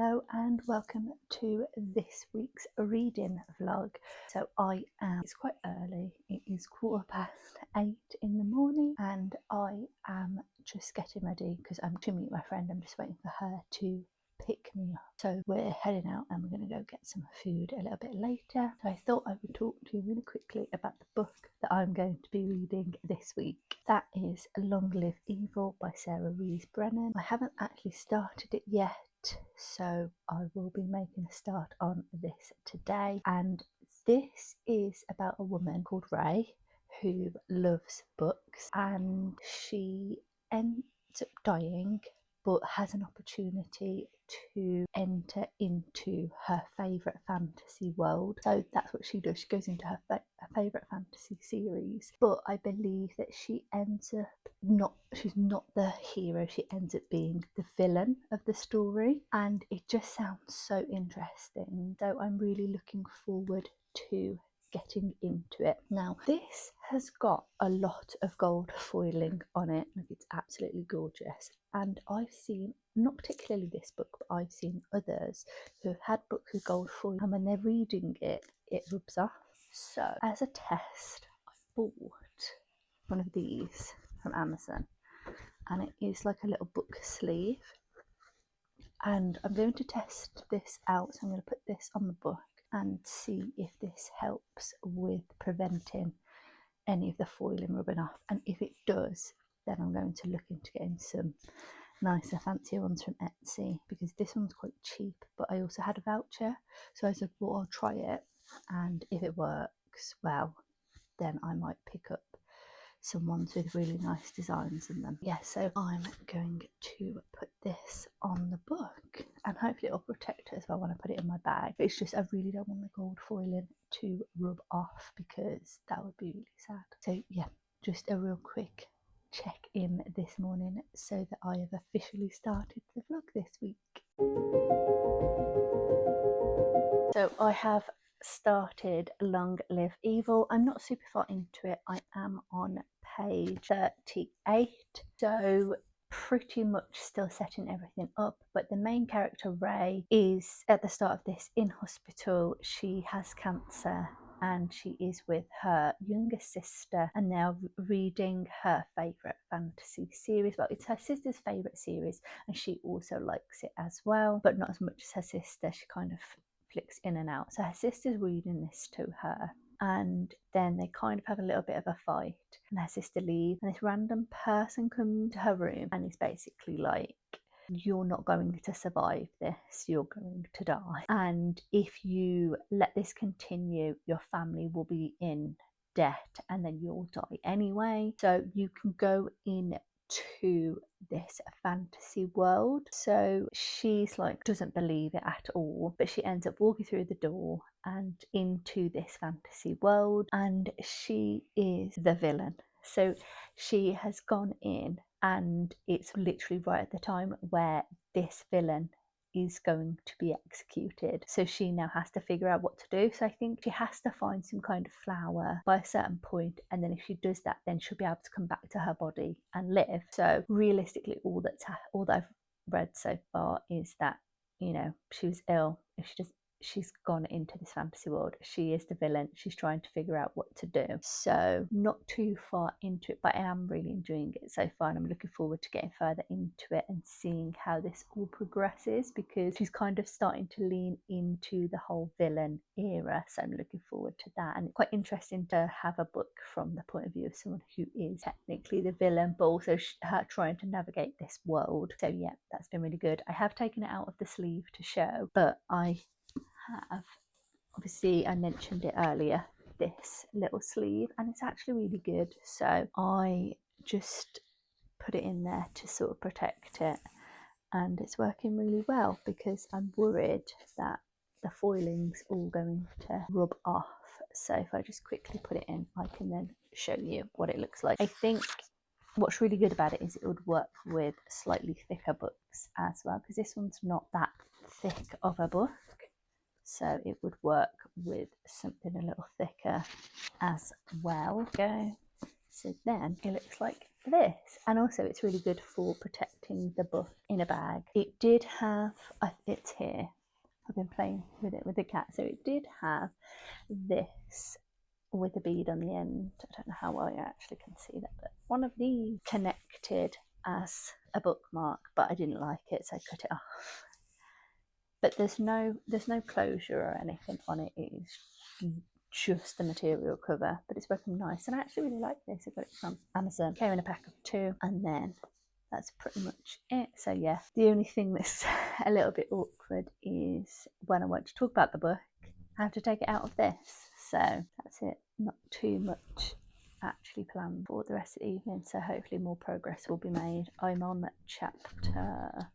Hello and welcome to this week's reading vlog. So it's quite early, it is 8:15 in the morning and I am just getting ready because I'm to meet my friend. I'm just waiting for her to pick me up. So we're heading out and we're going to go get some food a little bit later. So I thought I would talk to you really quickly about the book that I'm going to be reading this week. That is Long Live Evil by Rees Brennan. I haven't actually started it yet, so I will be making a start on this today. And this is about a woman called Ray who loves books, and she ends up dying but has an opportunity to enter into her favourite fantasy world. So that's what she does. She goes into her favourite fantasy series, but I believe that she ends up she's not the hero, she ends up being the villain of the story, and it just sounds so interesting. So I'm really looking forward to getting into it. Now, this has got a lot of gold foiling on it, like it's absolutely gorgeous, and I've seen, not particularly this book, but I've seen others who have had books with gold foil, and when they're reading it, it rubs off. So as a test, I bought one of these from Amazon, and it is like a little book sleeve, and I'm going to test this out. So I'm going to put this on the book and see if this helps with preventing any of the foiling rubbing off, and if it does, then I'm going to look into getting some nicer, fancier ones from Etsy, because this one's quite cheap, but I also had a voucher, so I said, well, I'll try it, and if it works well, then I might pick up some ones with really nice designs in them. Yeah, so I'm going to put this on the book, and hopefully it'll protect it as well when I put it in my bag. But it's just, I really don't want the gold foiling to rub off, because that would be really sad. So yeah, just a real quick check in this morning so that I have officially started the vlog this week. So I have started Long Live Evil. I'm not super far into it. I am on page 38, so pretty much still setting everything up, but the main character Ray is at the start of this in hospital. She has cancer and she is with her younger sister, and they're reading her favourite fantasy series. Well, it's her sister's favourite series and she also likes it as well, but not as much as her sister. She kind of flicks in and out. So her sister's reading this to her, and then they kind of have a little bit of a fight, and her sister leaves, and this random person comes to her room and is basically like, you're not going to survive this, you're going to die, and if you let this continue, your family will be in debt and then you'll die anyway, so you can go in to this fantasy world. So she's like, doesn't believe it at all, but she ends up walking through the door and into this fantasy world, and she is the villain. So she has gone in, and it's literally right at the time where this villain is going to be executed, so she now has to figure out what to do. So I think she has to find some kind of flower by a certain point, and then if she does that, then she'll be able to come back to her body and live. So realistically, all that I've read so far is that, you know, she was ill. If she's gone into this fantasy world, she is the villain, she's trying to figure out what to do. So not too far into it, but I am really enjoying it so far, and I'm looking forward to getting further into it and seeing how this all progresses, because she's kind of starting to lean into the whole villain era, so I'm looking forward to that. And it's quite interesting to have a book from the point of view of someone who is technically the villain, but also her trying to navigate this world. So yeah, that's been really good. I have taken it out of the sleeve to show, but I have, obviously I mentioned it earlier, this little sleeve, and it's actually really good, so I just put it in there to sort of protect it, and it's working really well, because I'm worried that the foiling's all going to rub off. So if I just quickly put it in, I can then show you what it looks like. I think what's really good about it is it would work with slightly thicker books as well, because this one's not that thick of a book, so it would work with something a little thicker as well. So then it looks like this. And also it's really good for protecting the book in a bag. It did have, it's here, I've been playing with it with the cat, so it did have this with a bead on the end. I don't know how well you actually can see that, but one of these connected as a bookmark, but I didn't like it, so I cut it off. But there's no closure or anything on it. It is just the material cover, but it's working nice, and I actually really like this. I got it from Amazon. Came in a pack of 2, and then that's pretty much it. So yeah, the only thing that's a little bit awkward is when I want to talk about the book, I have to take it out of this. So that's it. Not too much actually planned for the rest of the evening, so hopefully more progress will be made. I'm on chapter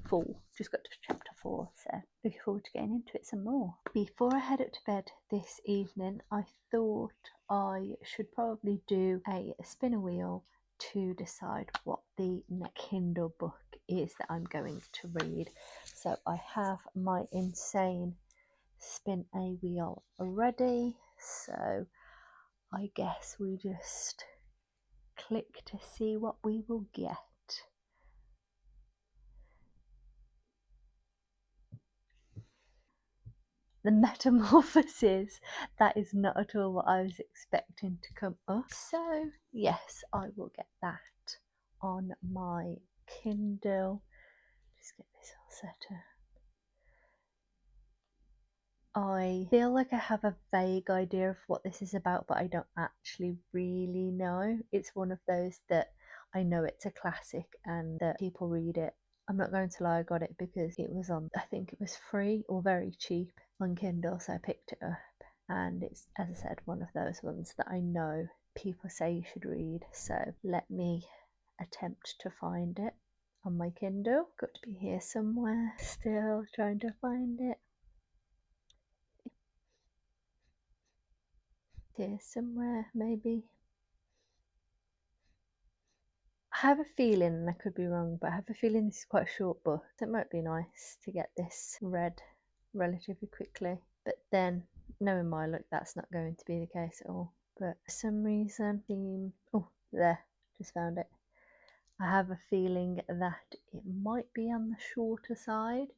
4, just got to chapter 4, so looking forward to getting into it some more. Before I head up to bed this evening, I thought I should probably do a spinner wheel to decide what the next Kindle book is that I'm going to read. So I have my insane spin a wheel ready, so I guess we just click to see what we will get. The Metamorphosis, that is not at all what I was expecting to come up. So yes, I will get that on my Kindle. Just get this all set up. I feel like I have a vague idea of what this is about, but I don't actually really know. It's one of those that I know it's a classic and that people read it. I'm not going to lie, I got it because it was on, I think it was free or very cheap on Kindle, so I picked it up. And it's, as I said, one of those ones that I know people say you should read. So let me attempt to find it on my Kindle. Got to be here somewhere. Still trying to find it. Here somewhere, maybe. I have a feeling, and I could be wrong, but I have a feeling this is quite a short book. So it might be nice to get this read relatively quickly. But then, knowing my luck, that's not going to be the case at all. But for some reason, oh, there, just found it. I have a feeling that it might be on the shorter side,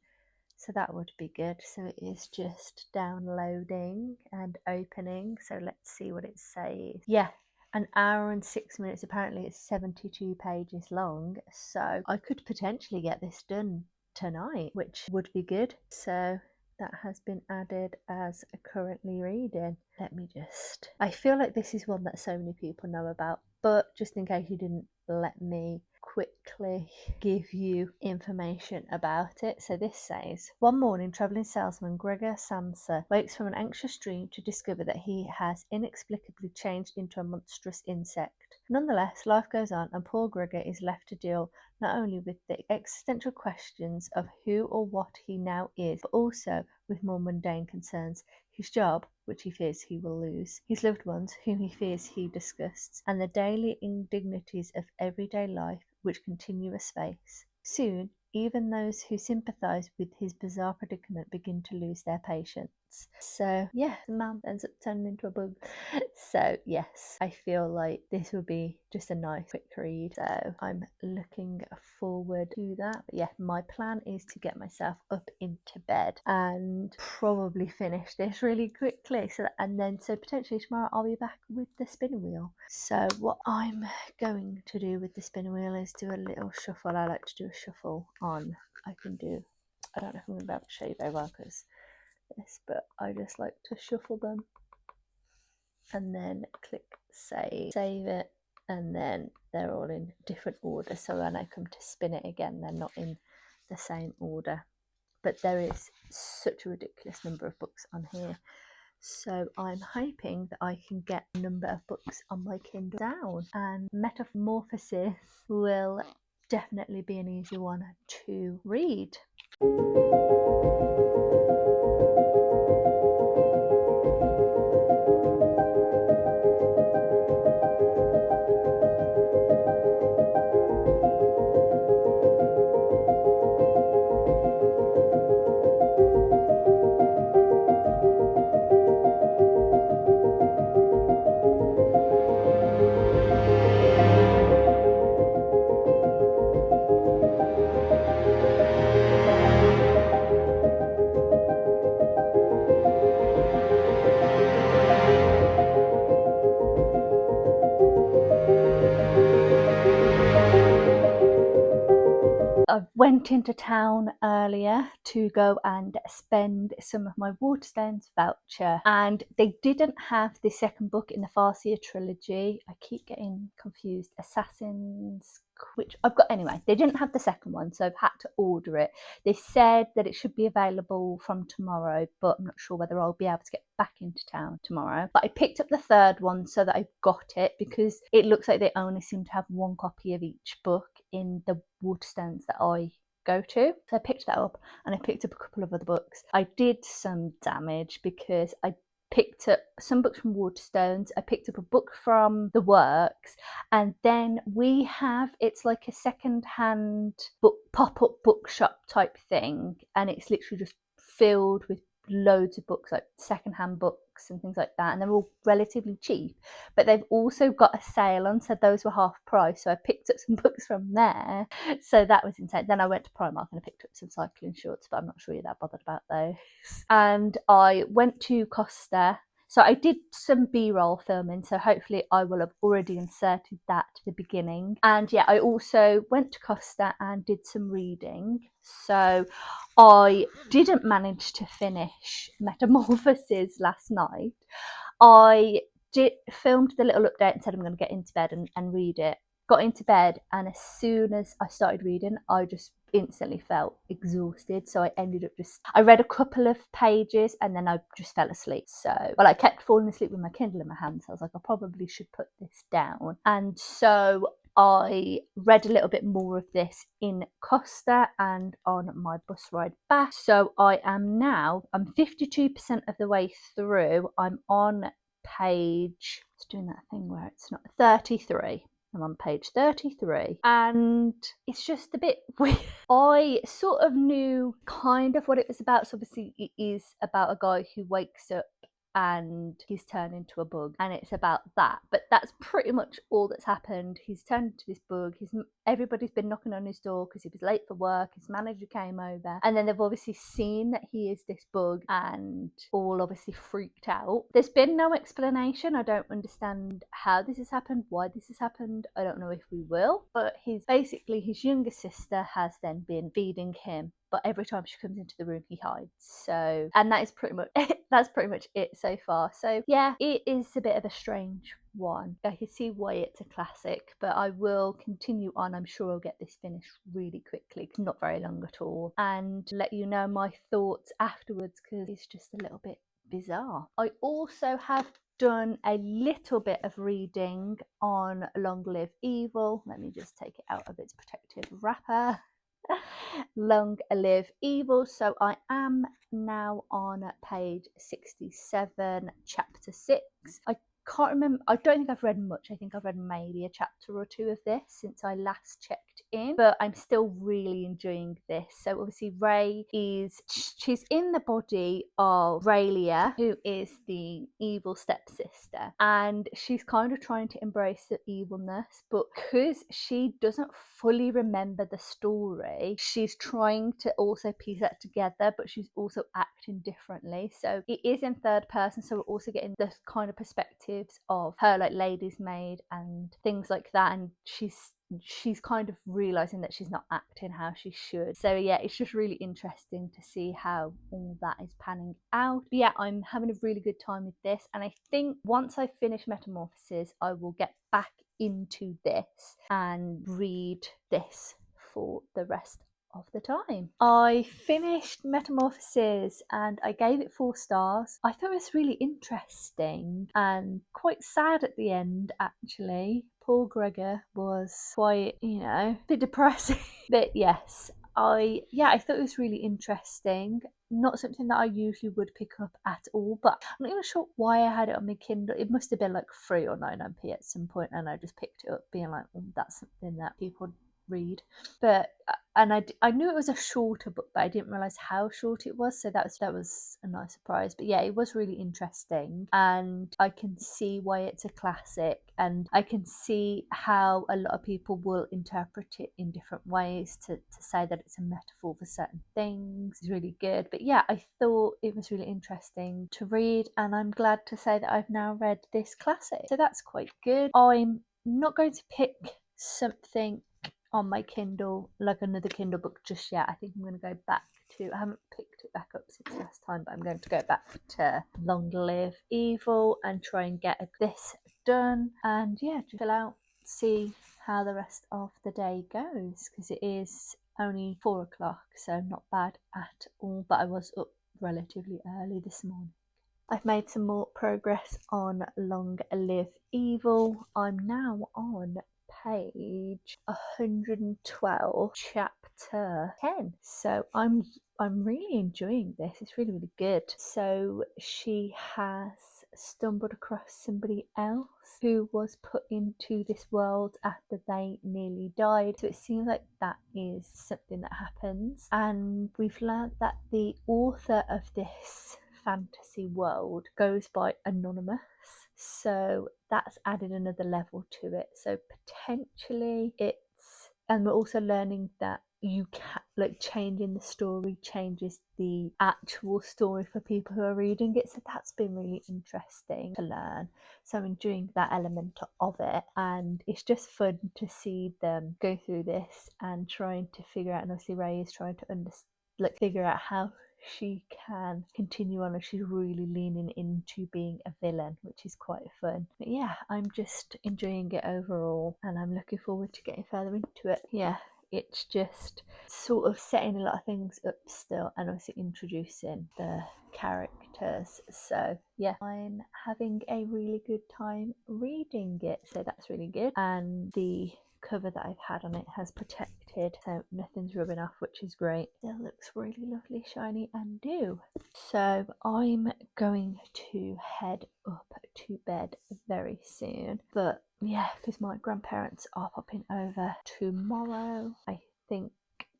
so that would be good. So it is just downloading and opening. So let's see what it says. Yeah, an hour and 6 minutes. Apparently it's 72 pages long, so I could potentially get this done tonight, which would be good. So that has been added as currently reading. Let me just, I feel like this is one that so many people know about, but just in case you didn't, let me quickly give you information about it. So this says, one morning travelling salesman Gregor Samsa wakes from an anxious dream to discover that he has inexplicably changed into a monstrous insect. Nonetheless, life goes on and poor Gregor is left to deal not only with the existential questions of who or what he now is, but also with more mundane concerns. His job, which he fears he will lose, his loved ones, whom he fears he disgusts, and the daily indignities of everyday life which continuous face. Soon, even those who sympathise with his bizarre predicament begin to lose their patience. So yeah, the man ends up turning into a bug. So yes, I feel like this will be just a nice quick read. So I'm looking forward to that. But yeah, my plan is to get myself up into bed and probably finish this really quickly. So potentially tomorrow I'll be back with the spinning wheel. So what I'm going to do with the spinning wheel is do a little shuffle. I like to do a shuffle on. I don't know if I'm going to be able to show you very well because this, but I just like to shuffle them and then click save it, and then they're all in different order, so when I come to spin it again they're not in the same order. But there is such a ridiculous number of books on here, so I'm hoping that I can get the number of books on my Kindle down, and Metamorphosis will definitely be an easy one to read. I went into town earlier to go and spend some of my Waterstones voucher, and they didn't have the second book in the Farseer trilogy. I keep getting confused. Assassin's, which I've got anyway. They didn't have the second one, so I've had to order it. They said that it should be available from tomorrow, but I'm not sure whether I'll be able to get back into town tomorrow. But I picked up the third one so that I've got it, because it looks like they only seem to have one copy of each book in the Waterstones that I go to. So I picked that up, and I picked up a couple of other books. I did some damage because I picked up some books from Waterstones, I picked up a book from the Works, and then we have, it's like a second-hand book, pop-up bookshop type thing, and it's literally just filled with loads of books, like second-hand books and things like that, and they're all relatively cheap, but they've also got a sale on, so those were half price, so I picked up some books from there, so that was insane. Then I went to Primark and I picked up some cycling shorts, but I'm not sure you're that bothered about those. And I went to Costa. So I did some B-roll filming, so hopefully I will have already inserted that to the beginning. And yeah, I also went to Costa and did some reading. So I didn't manage to finish Metamorphosis last night. I filmed the little update and said I'm going to get into bed and read it. Got into bed, and as soon as I started reading, I just instantly felt exhausted, so I ended up I read a couple of pages and then I just fell asleep. So, well, I kept falling asleep with my Kindle in my hand, so I was like, I probably should put this down. And so I read a little bit more of this in Costa and on my bus ride back. So I'm 52% of the way through. I'm on page, it's doing that thing where it's not 33. I'm on page 33, and it's just a bit weird. I sort of knew kind of what it was about. So obviously it is about a guy who wakes up and he's turned into a bug, and it's about that, but that's pretty much all that's happened. He's turned into this bug. Everybody's been knocking on his door because he was late for work. His manager came over, and then they've obviously seen that he is this bug and all obviously freaked out. There's been no explanation. I don't understand how this has happened, why this has happened. I don't know if we will, but his younger sister has then been feeding him, but every time she comes into the room he hides. So, and that is pretty much it so far. So yeah, it is a bit of a strange one. I can see why it's a classic, but I will continue on. I'm sure I'll get this finished really quickly, not very long at all, and let you know my thoughts afterwards, because it's just a little bit bizarre. I also have done a little bit of reading on Long Live Evil. Let me just take it out of its protective wrapper. Long Live Evil. So I am now on page 67, chapter 6. I can't remember, I don't think I've read much. I think I've read maybe a chapter or two of this since I last checked in, but I'm still really enjoying this. So obviously she's in the body of Raelia, who is the evil stepsister, and she's kind of trying to embrace the evilness, but because she doesn't fully remember the story, she's trying to also piece that together, but she's also acting differently. So it is in third person, so we're also getting the kind of perspectives of her, like lady's maid and things like that, and she's kind of realizing that she's not acting how she should. So yeah, it's just really interesting to see how all that is panning out. But yeah, I'm having a really good time with this, and I think once I finish Metamorphosis, I will get back into this and read this for the rest of the time. I finished Metamorphosis and I gave it 4 stars. I thought it was really interesting and quite sad at the end, actually. Poor Gregor was quite, a bit depressing. But yes, I thought it was really interesting. Not something that I usually would pick up at all, but I'm not even sure why I had it on my Kindle. It must have been like 3 or 9p at some point, and I just picked it up being like, that's something that people read. But and I knew it was a shorter book, but I didn't realize how short it was, so that was a nice surprise. But yeah, it was really interesting, and I can see why it's a classic, and I can see how a lot of people will interpret it in different ways to say that it's a metaphor for certain things. It's really good. But yeah, I thought it was really interesting to read, and I'm glad to say that I've now read this classic, so that's quite good. I'm not going to pick something on my Kindle, like another Kindle book just yet. I think I'm going to go back to, I haven't picked it back up since last time, but I'm going to go back to Long Live Evil and try and get this done, and yeah, just chill out, see how the rest of the day goes, because it is only 4 o'clock, so not bad at all, but I was up relatively early this morning. I've made some more progress on Long Live Evil. I'm now on page 112, chapter 10. So I'm really enjoying this. It's really, really good. So she has stumbled across somebody else who was put into this world after they nearly died. So it seems like that is something that happens. And we've learned that the author of this fantasy world goes by anonymous, so that's added another level to it. So potentially it's, and we're also learning that you can, like, changing the story changes the actual story for people who are reading it, so that's been really interesting to learn. So I'm enjoying that element of it, and it's just fun to see them go through this and trying to figure out, and obviously Ray is trying to figure out how she can continue on, and she's really leaning into being a villain, which is quite fun. But yeah, I'm just enjoying it overall, and I'm looking forward to getting further into it. Yeah, it's just sort of setting a lot of things up still, and obviously introducing the characters. So yeah, I'm having a really good time reading it, so that's really good. And the cover that I've had on it has protected, so nothing's rubbing off, which is great. Still looks really lovely, shiny and new. So I'm going to head up to bed very soon, but yeah, because my grandparents are popping over tomorrow. I think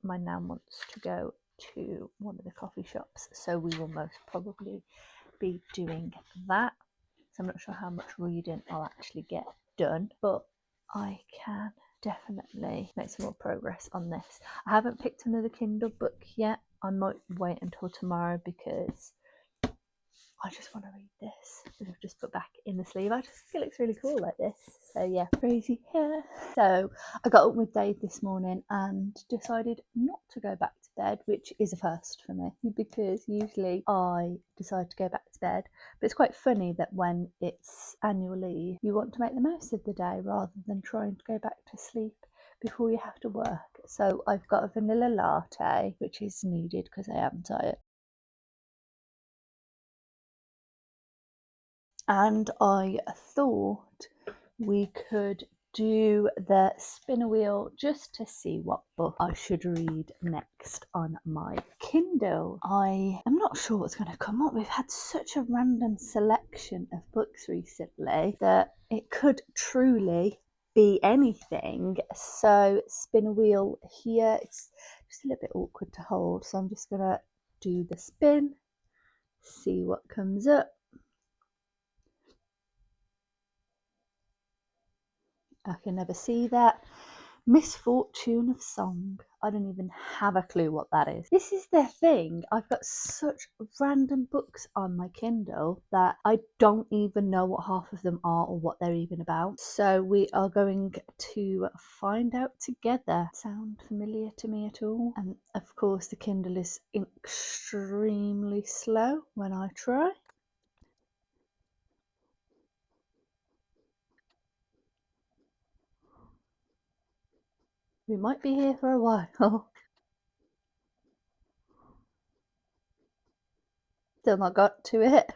my nan wants to go to one of the coffee shops, so we will most probably be doing that. So I'm not sure how much reading I'll actually get done, but I can definitely make some more progress on this. I haven't picked another Kindle book yet. I might wait until tomorrow because I just want to read this, which I've just put back in the sleeve. I just think it looks really cool like this. So yeah, crazy hair. So I got up with Dave this morning and decided not to go back to bed, which is a first for me because usually I decide to go back to bed. But it's quite funny that when it's annual leave, you want to make the most of the day rather than trying to go back to sleep before you have to work. So I've got a vanilla latte, which is needed because I am tired. And I thought we could do the spinner wheel just to see what book I should read next on my Kindle. I am not sure what's going to come up. We've had such a random selection of books recently that it could truly be anything. So spinner wheel here, it's just a little bit awkward to hold, so I'm just going to do the spin, see what comes up. I can never see that. Misfortune of Song. I don't even have a clue what that is. This is the thing. I've got such random books on my Kindle that I don't even know what half of them are or what they're even about. So we are going to find out together. Sound familiar to me at all? And of course the Kindle is extremely slow when I try. We might be here for a while. Still not got to it.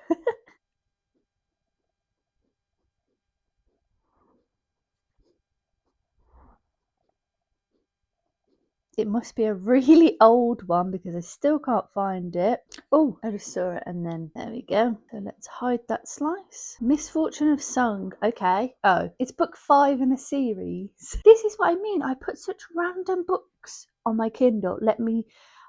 It must be a really old one because I still can't find it. Oh, I just saw it and then there we go. So let's hide that slice. Misfortune of Song. Okay. Oh, it's book 5 in a series. This is what I mean. I put such random books on my Kindle.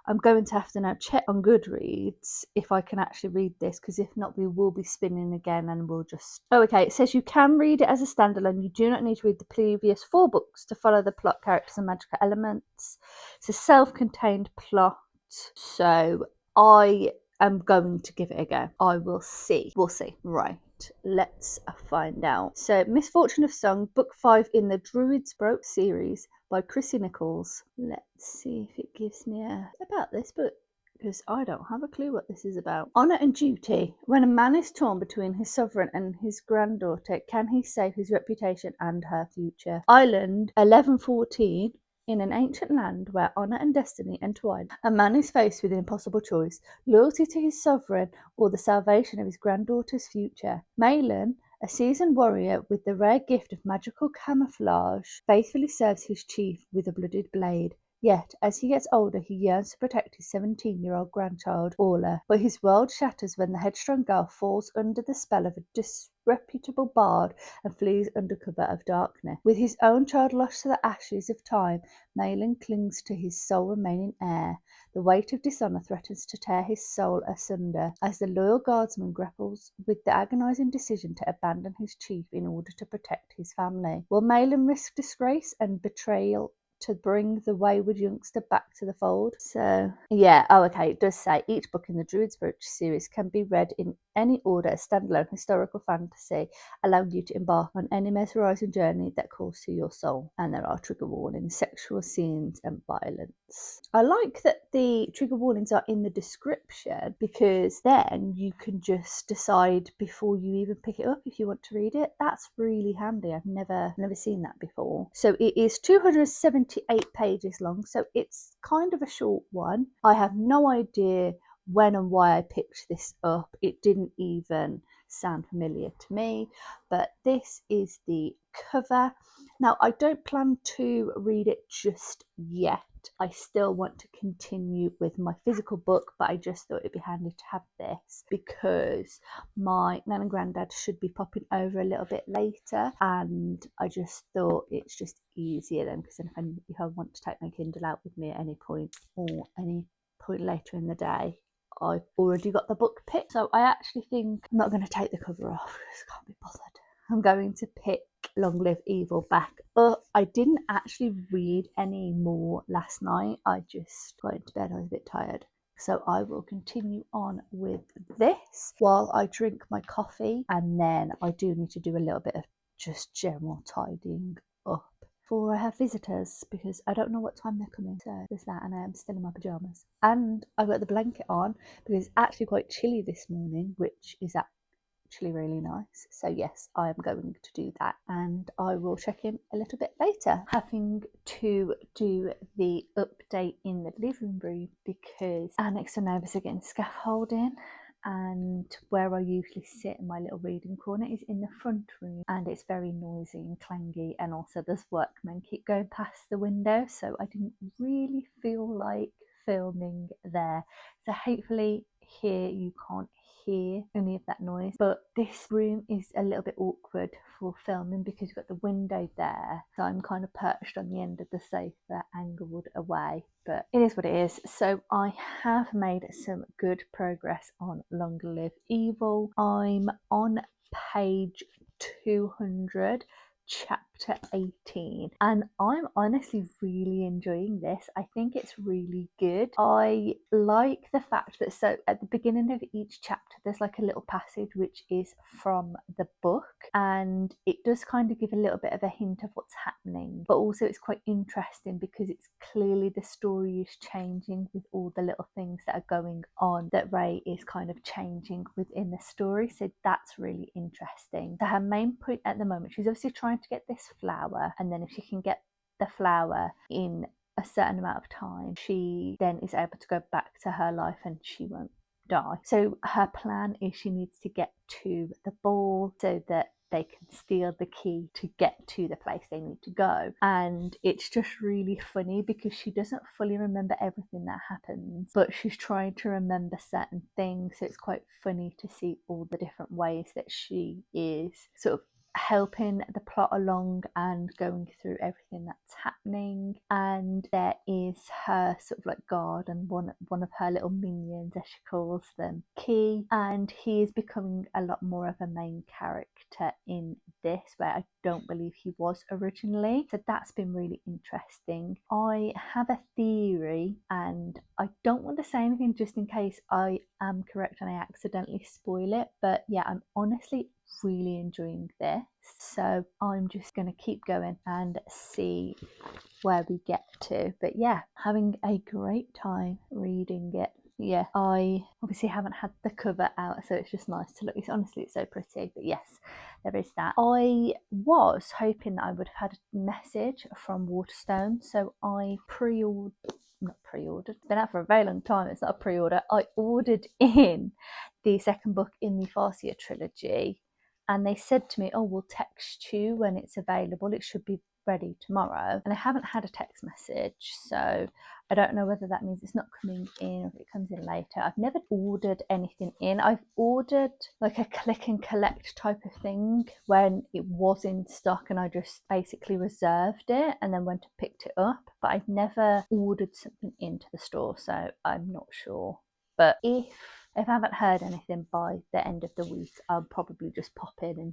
I'm going to have to now check on Goodreads if I can actually read this, because if not, we will be spinning again and we'll just... Oh, okay, it says you can read it as a standalone. You do not need to read the previous 4 books to follow the plot, characters and magical elements. It's a self-contained plot, so I am going to give it a go. I will see. We'll see. Right. Let's find out. So, Misfortune of Song, book 5 in the Druids Broke series by Christy. Let's see if it gives me about this book, because I don't have a clue what this is about. Honour and duty. When a man is torn between his sovereign and his granddaughter, can he save his reputation and her future? Island 1114. In an ancient land where honour and destiny entwine, a man is faced with an impossible choice: loyalty to his sovereign or the salvation of his granddaughter's future. Malin, a seasoned warrior with the rare gift of magical camouflage, faithfully serves his chief with a blooded blade. Yet, as he gets older, he yearns to protect his 17-year-old grandchild, Orla. But his world shatters when the headstrong girl falls under the spell of a disreputable bard and flees under cover of darkness. With his own child lost to the ashes of time, Malin clings to his sole remaining heir. The weight of dishonour threatens to tear his soul asunder as the loyal guardsman grapples with the agonising decision to abandon his chief in order to protect his family. Will Malin risk disgrace and betrayal to bring the wayward youngster back to the fold? So yeah, okay, it does say each book in the Druid's Brooch series can be read in any order as standalone historical fantasy, allowing you to embark on any mesmerising journey that calls to your soul. And there are trigger warnings, sexual scenes and violence. I like that the trigger warnings are in the description, because then you can just decide before you even pick it up if you want to read it. That's really handy. I've never seen that before. So it is 278 pages long, so it's kind of a short one. I have no idea when and why I picked this up. It didn't even sound familiar to me, but this is the cover. Now, I don't plan to read it just yet. I still want to continue with my physical book, but I just thought it'd be handy to have this because my nan and granddad should be popping over a little bit later, and I just thought it's just easier then, because then if I want to take my Kindle out with me at any point or any point later in the day, I've already got the book picked. So I actually think I'm not going to take the cover off because I can't be bothered. I'm going to pick Long Live Evil back up. I didn't actually read any more last night. I just got into bed. I was a bit tired. So I will continue on with this while I drink my coffee, and then I do need to do a little bit of just general tidying up before I have visitors, because I don't know what time they're coming. So there's that, and I am still in my pyjamas. And I've got the blanket on because it's actually quite chilly this morning, which is actually really nice. So yes, I am going to do that, and I will check in a little bit later. Having to do the update in the living room because Annex and Novus are getting scaffolding, and where I usually sit in my little reading corner is in the front room, and it's very noisy and clangy, and also there's workmen keep going past the window, so I didn't really feel like filming there. So hopefully here you can't hear any of that noise, but this room is a little bit awkward for filming because you've got the window there, so I'm kind of perched on the end of the sofa, angled away, but it is what it is. So I have made some good progress on Long Live Evil. I'm on page 200, chapter 18, and I'm honestly really enjoying this. I think it's really good. I like the fact that, so at the beginning of each chapter there's like a little passage which is from the book, and it does kind of give a little bit of a hint of what's happening, but also it's quite interesting because it's clearly the story is changing with all the little things that are going on, that Ray is kind of changing within the story. So that's really interesting. So her main point at the moment, she's obviously trying to get this flower, and then if she can get the flower in a certain amount of time, she then is able to go back to her life and she won't die. So her plan is she needs to get to the ball so that they can steal the key to get to the place they need to go. And it's just really funny because she doesn't fully remember everything that happens, but she's trying to remember certain things. So it's quite funny to see all the different ways that she is sort of helping the plot along and going through everything that's happening. And there is her sort of like guard and one of her little minions, as she calls them, Key, and he is becoming a lot more of a main character in this, where I don't believe he was originally. So that's been really interesting. I have a theory, and I don't want to say anything just in case I am correct and I accidentally spoil it, but yeah, I'm honestly really enjoying this. So I'm just going to keep going and see where we get to. But yeah, having a great time reading it. Yeah, I obviously haven't had the cover out, so it's just nice to look. It's honestly, it's so pretty. But yes, there is that. I was hoping that I would have had a message from Waterstone, so I it's been out for a very long time. It's not a pre-order. I ordered in the second book in the Farsia trilogy, and they said to me, oh, we'll text you when it's available. It should be ready tomorrow. And I haven't had a text message, so I don't know whether that means it's not coming in or if it comes in later. I've never ordered anything in. I've ordered like a click and collect type of thing when it was in stock and I just basically reserved it and then went and picked it up. But I've never ordered something into the store, so I'm not sure. But if I haven't heard anything by the end of the week, I'll probably just pop in and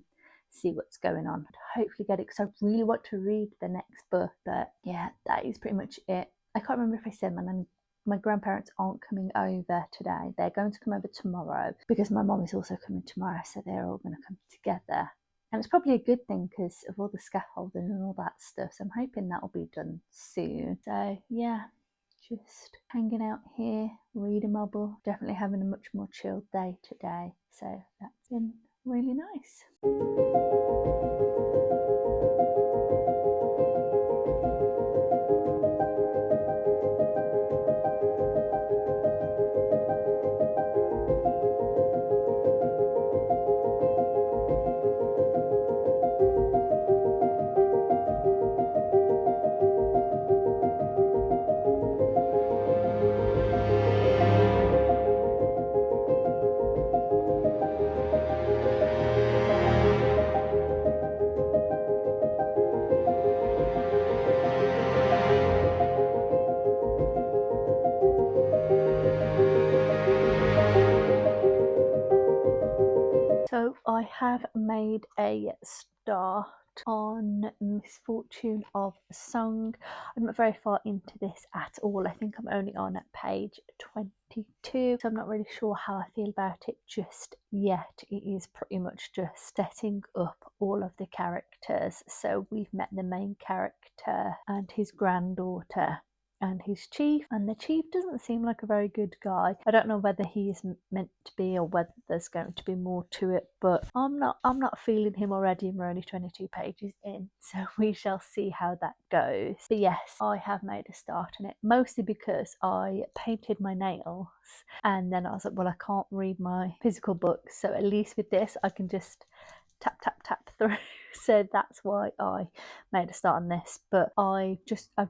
see what's going on. I'd hopefully get it because I really want to read the next book. But yeah, that is pretty much it. I can't remember if I said my grandparents aren't coming over today. They're going to come over tomorrow because my mum is also coming tomorrow, so they're all going to come together. And it's probably a good thing because of all the scaffolding and all that stuff. So I'm hoping that will be done soon. So yeah, just hanging out here, reading my book. Definitely having a much more chilled day today. So that's been really nice. So I have made a start on Misfortune of Song. I'm not very far into this at all. I think I'm only on page 22, so I'm not really sure how I feel about it just yet. It is pretty much just setting up all of the characters. So we've met the main character and his granddaughter and his chief, and the chief doesn't seem like a very good guy. I don't know whether he is meant to be or whether there's going to be more to it, but I'm not feeling him already, and we're only 22 pages in, so we shall see how that goes. But yes, I have made a start on it, mostly because I painted my nails and then I was like, well, I can't read my physical books, so at least with this I can just tap through. So that's why I made a start on this. But I've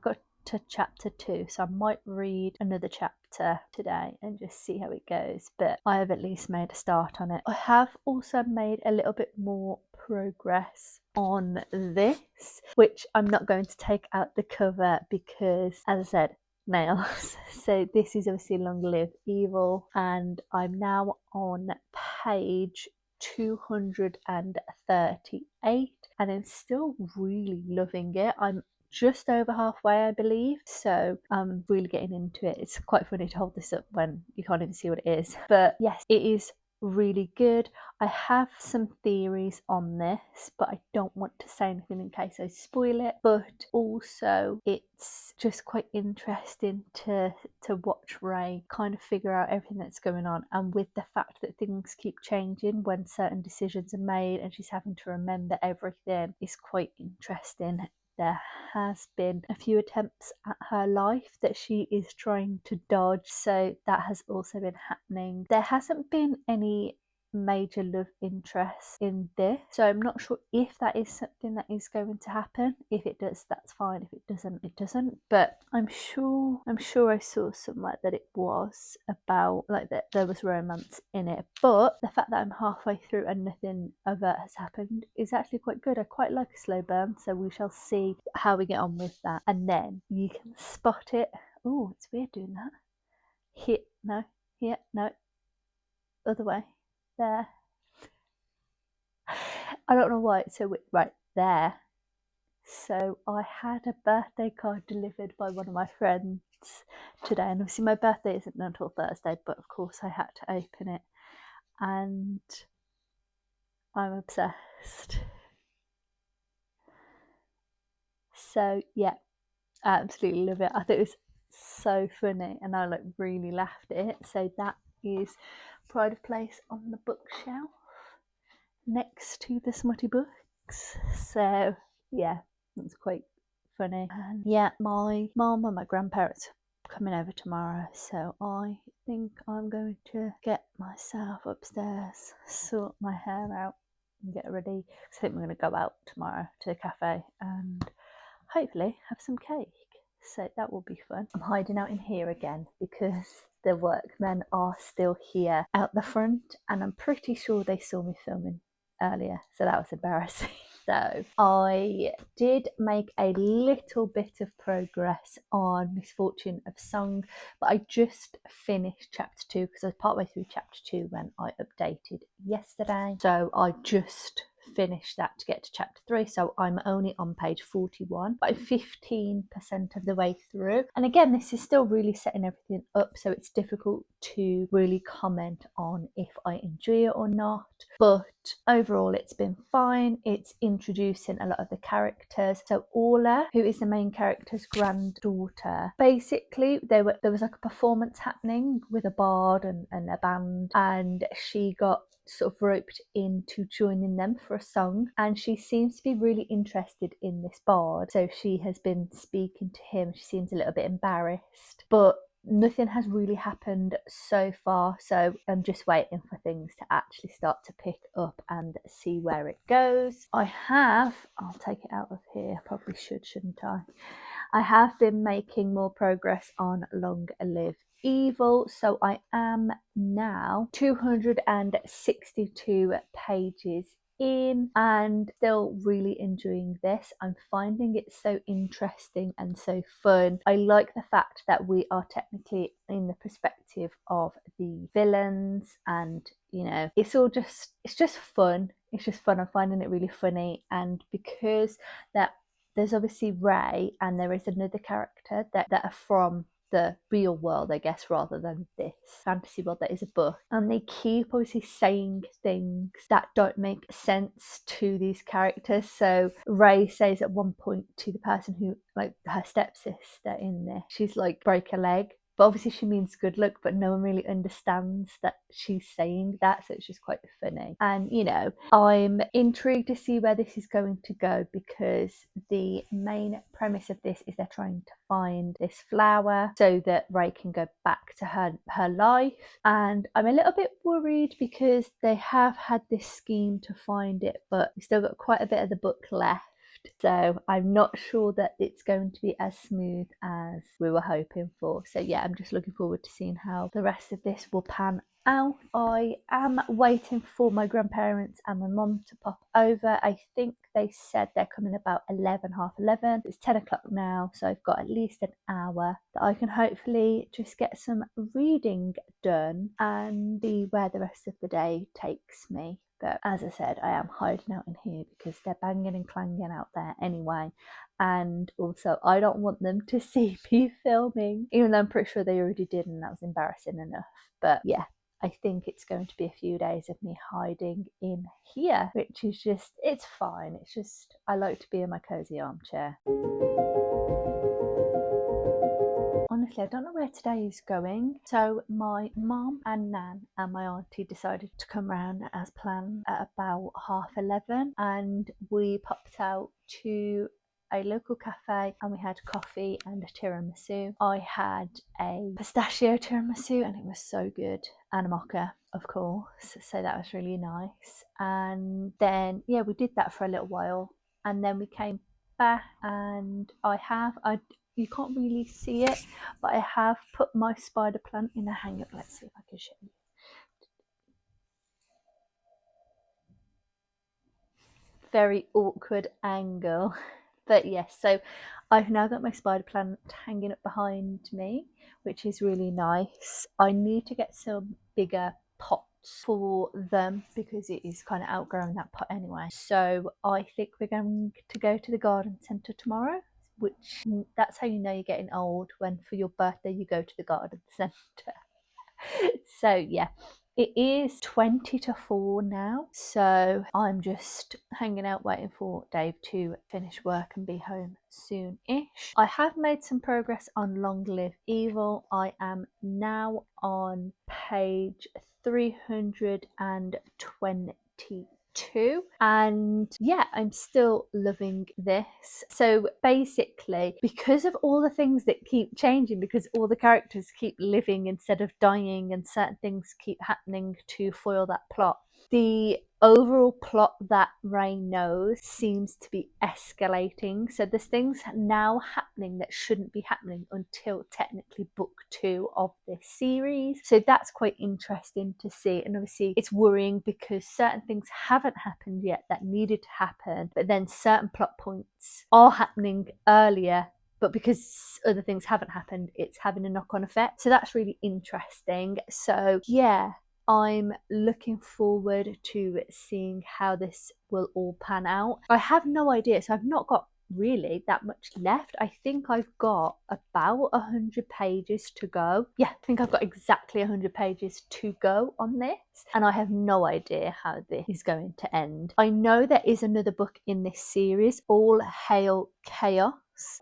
got to chapter 2, so I might read another chapter today and just see how it goes, but I have at least made a start on it. I have also made a little bit more progress on this, which I'm not going to take out the cover because, as I said, nails. So this is obviously Long Live Evil, and I'm now on page 238 and I'm still really loving it. I'm just over halfway, I believe, so I'm really getting into it. It's quite funny to hold this up when you can't even see what it is, but yes, it is really good. I have some theories on this, but I don't want to say anything in case I spoil it. But also it's just quite interesting to watch Ray kind of figure out everything that's going on, and with the fact that things keep changing when certain decisions are made and she's having to remember everything is quite interesting. There has been a few attempts at her life that she is trying to dodge, so that has also been happening. There hasn't been any major love interest in this, so I'm not sure if that is something that is going to happen. If it does, that's fine. If it doesn't, it doesn't. But I'm sure I saw somewhere that it was about like that there was romance in it. But the fact that I'm halfway through and nothing overt has happened is actually quite good. I quite like a slow burn, so we shall see how we get on with that. And then you can spot it. Oh, it's weird doing that. Here, no, other way. There. I don't know why it's so weird. Right, there. So I had a birthday card delivered by one of my friends today, and obviously my birthday isn't until Thursday, but of course I had to open it, and I'm obsessed. So yeah, I absolutely love it. I thought it was so funny and I like really laughed at it. So that is Pride of Place on the bookshelf next to the smutty books. So yeah, it's quite funny. And yeah, my mum and my grandparents are coming over tomorrow, so I think I'm going to get myself upstairs, sort my hair out and get ready, because I think we're going to go out tomorrow to a cafe and hopefully have some cake. So that will be fun. I'm hiding out in here again because the workmen are still here out the front, and I'm pretty sure they saw me filming earlier, so that was embarrassing. So I did make a little bit of progress on Misfortune of Song, but I just finished chapter 2 because I was partway through chapter 2 when I updated yesterday. So I just finished that to get to chapter 3, so I'm only on page 41, but I'm 15% of the way through. And again, this is still really setting everything up, so it's difficult to really comment on if I enjoy it or not, but overall it's been fine. It's introducing a lot of the characters. So Orla, who is the main character's granddaughter, basically there was like a performance happening with a bard and a band, and she got sort of roped into joining them for a song, and she seems to be really interested in this bard, so she has been speaking to him. She seems a little bit embarrassed, but nothing has really happened so far, so I'm just waiting for things to actually start to pick up and see where it goes. I'll take it out of here, probably shouldn't I have been making more progress on Long Live Evil, so I am now 262 pages in and still really enjoying this. I'm finding it so interesting and so fun. I like the fact that we are technically in the perspective of the villains, and you know, it's just fun. It's just fun. I'm finding it really funny, and because that there's obviously Ray and there is another character that are from the real world, I guess, rather than this fantasy world that is a book. And they keep obviously saying things that don't make sense to these characters. So Ray says at one point to the person who, like her stepsister in there, she's like, break a leg. But obviously she means good luck, but no one really understands that she's saying that, so it's just quite funny. And you know, I'm intrigued to see where this is going to go, because the main premise of this is they're trying to find this flower so that Ray can go back to her life. And I'm a little bit worried because they have had this scheme to find it, but we've still got quite a bit of the book left. So I'm not sure that it's going to be as smooth as we were hoping for. So yeah, I'm just looking forward to seeing how the rest of this will pan out. I am waiting for my grandparents and my mum to pop over. I think they said they're coming about 11, half 11. It's 10 o'clock now, so I've got at least an hour that I can hopefully just get some reading done and see where the rest of the day takes me. But as I said, I am hiding out in here because they're banging and clanging out there anyway. And also, I don't want them to see me filming, even though I'm pretty sure they already did, and that was embarrassing enough. But yeah, I think it's going to be a few days of me hiding in here, which is just, it's fine. It's just, I like to be in my cozy armchair. Honestly, I don't know where today is going. So my mum and nan and my auntie decided to come round as planned at about 11:30, and we popped out to a local cafe and we had coffee and a tiramisu. I had a pistachio tiramisu and it was so good, and a mocha, of course, so that was really nice. And then yeah, we did that for a little while, and then we came back, and you can't really see it, but I have put my spider plant in a hanger. Let's see if I can show you. Very awkward angle. But yes, so I've now got my spider plant hanging up behind me, which is really nice. I need to get some bigger pots for them because it is kind of outgrowing that pot anyway. So I think we're going to go to the garden centre tomorrow, which that's how you know you're getting old, when for your birthday you go to the garden centre. So yeah, It is 20 to 4 now, so I'm just hanging out waiting for Dave to finish work and be home soon-ish. I have made some progress on Long Live Evil. I am now on page 322, and yeah, I'm still loving this. So basically, because of all the things that keep changing, because all the characters keep living instead of dying and certain things keep happening to foil that plot, the overall plot that Ray knows seems to be escalating. So there's things now happening that shouldn't be happening until technically book 2 of this series. So that's quite interesting to see. And obviously it's worrying because certain things haven't happened yet that needed to happen, but then certain plot points are happening earlier, but because other things haven't happened, it's having a knock-on effect. So that's really interesting. So yeah, I'm looking forward to seeing how this will all pan out. I have no idea, so I've not got really that much left. I think I've got about 100 pages to go. Yeah, I think I've got exactly 100 pages to go on this, and I have no idea how this is going to end. I know there is another book in this series, All Hail Chaos.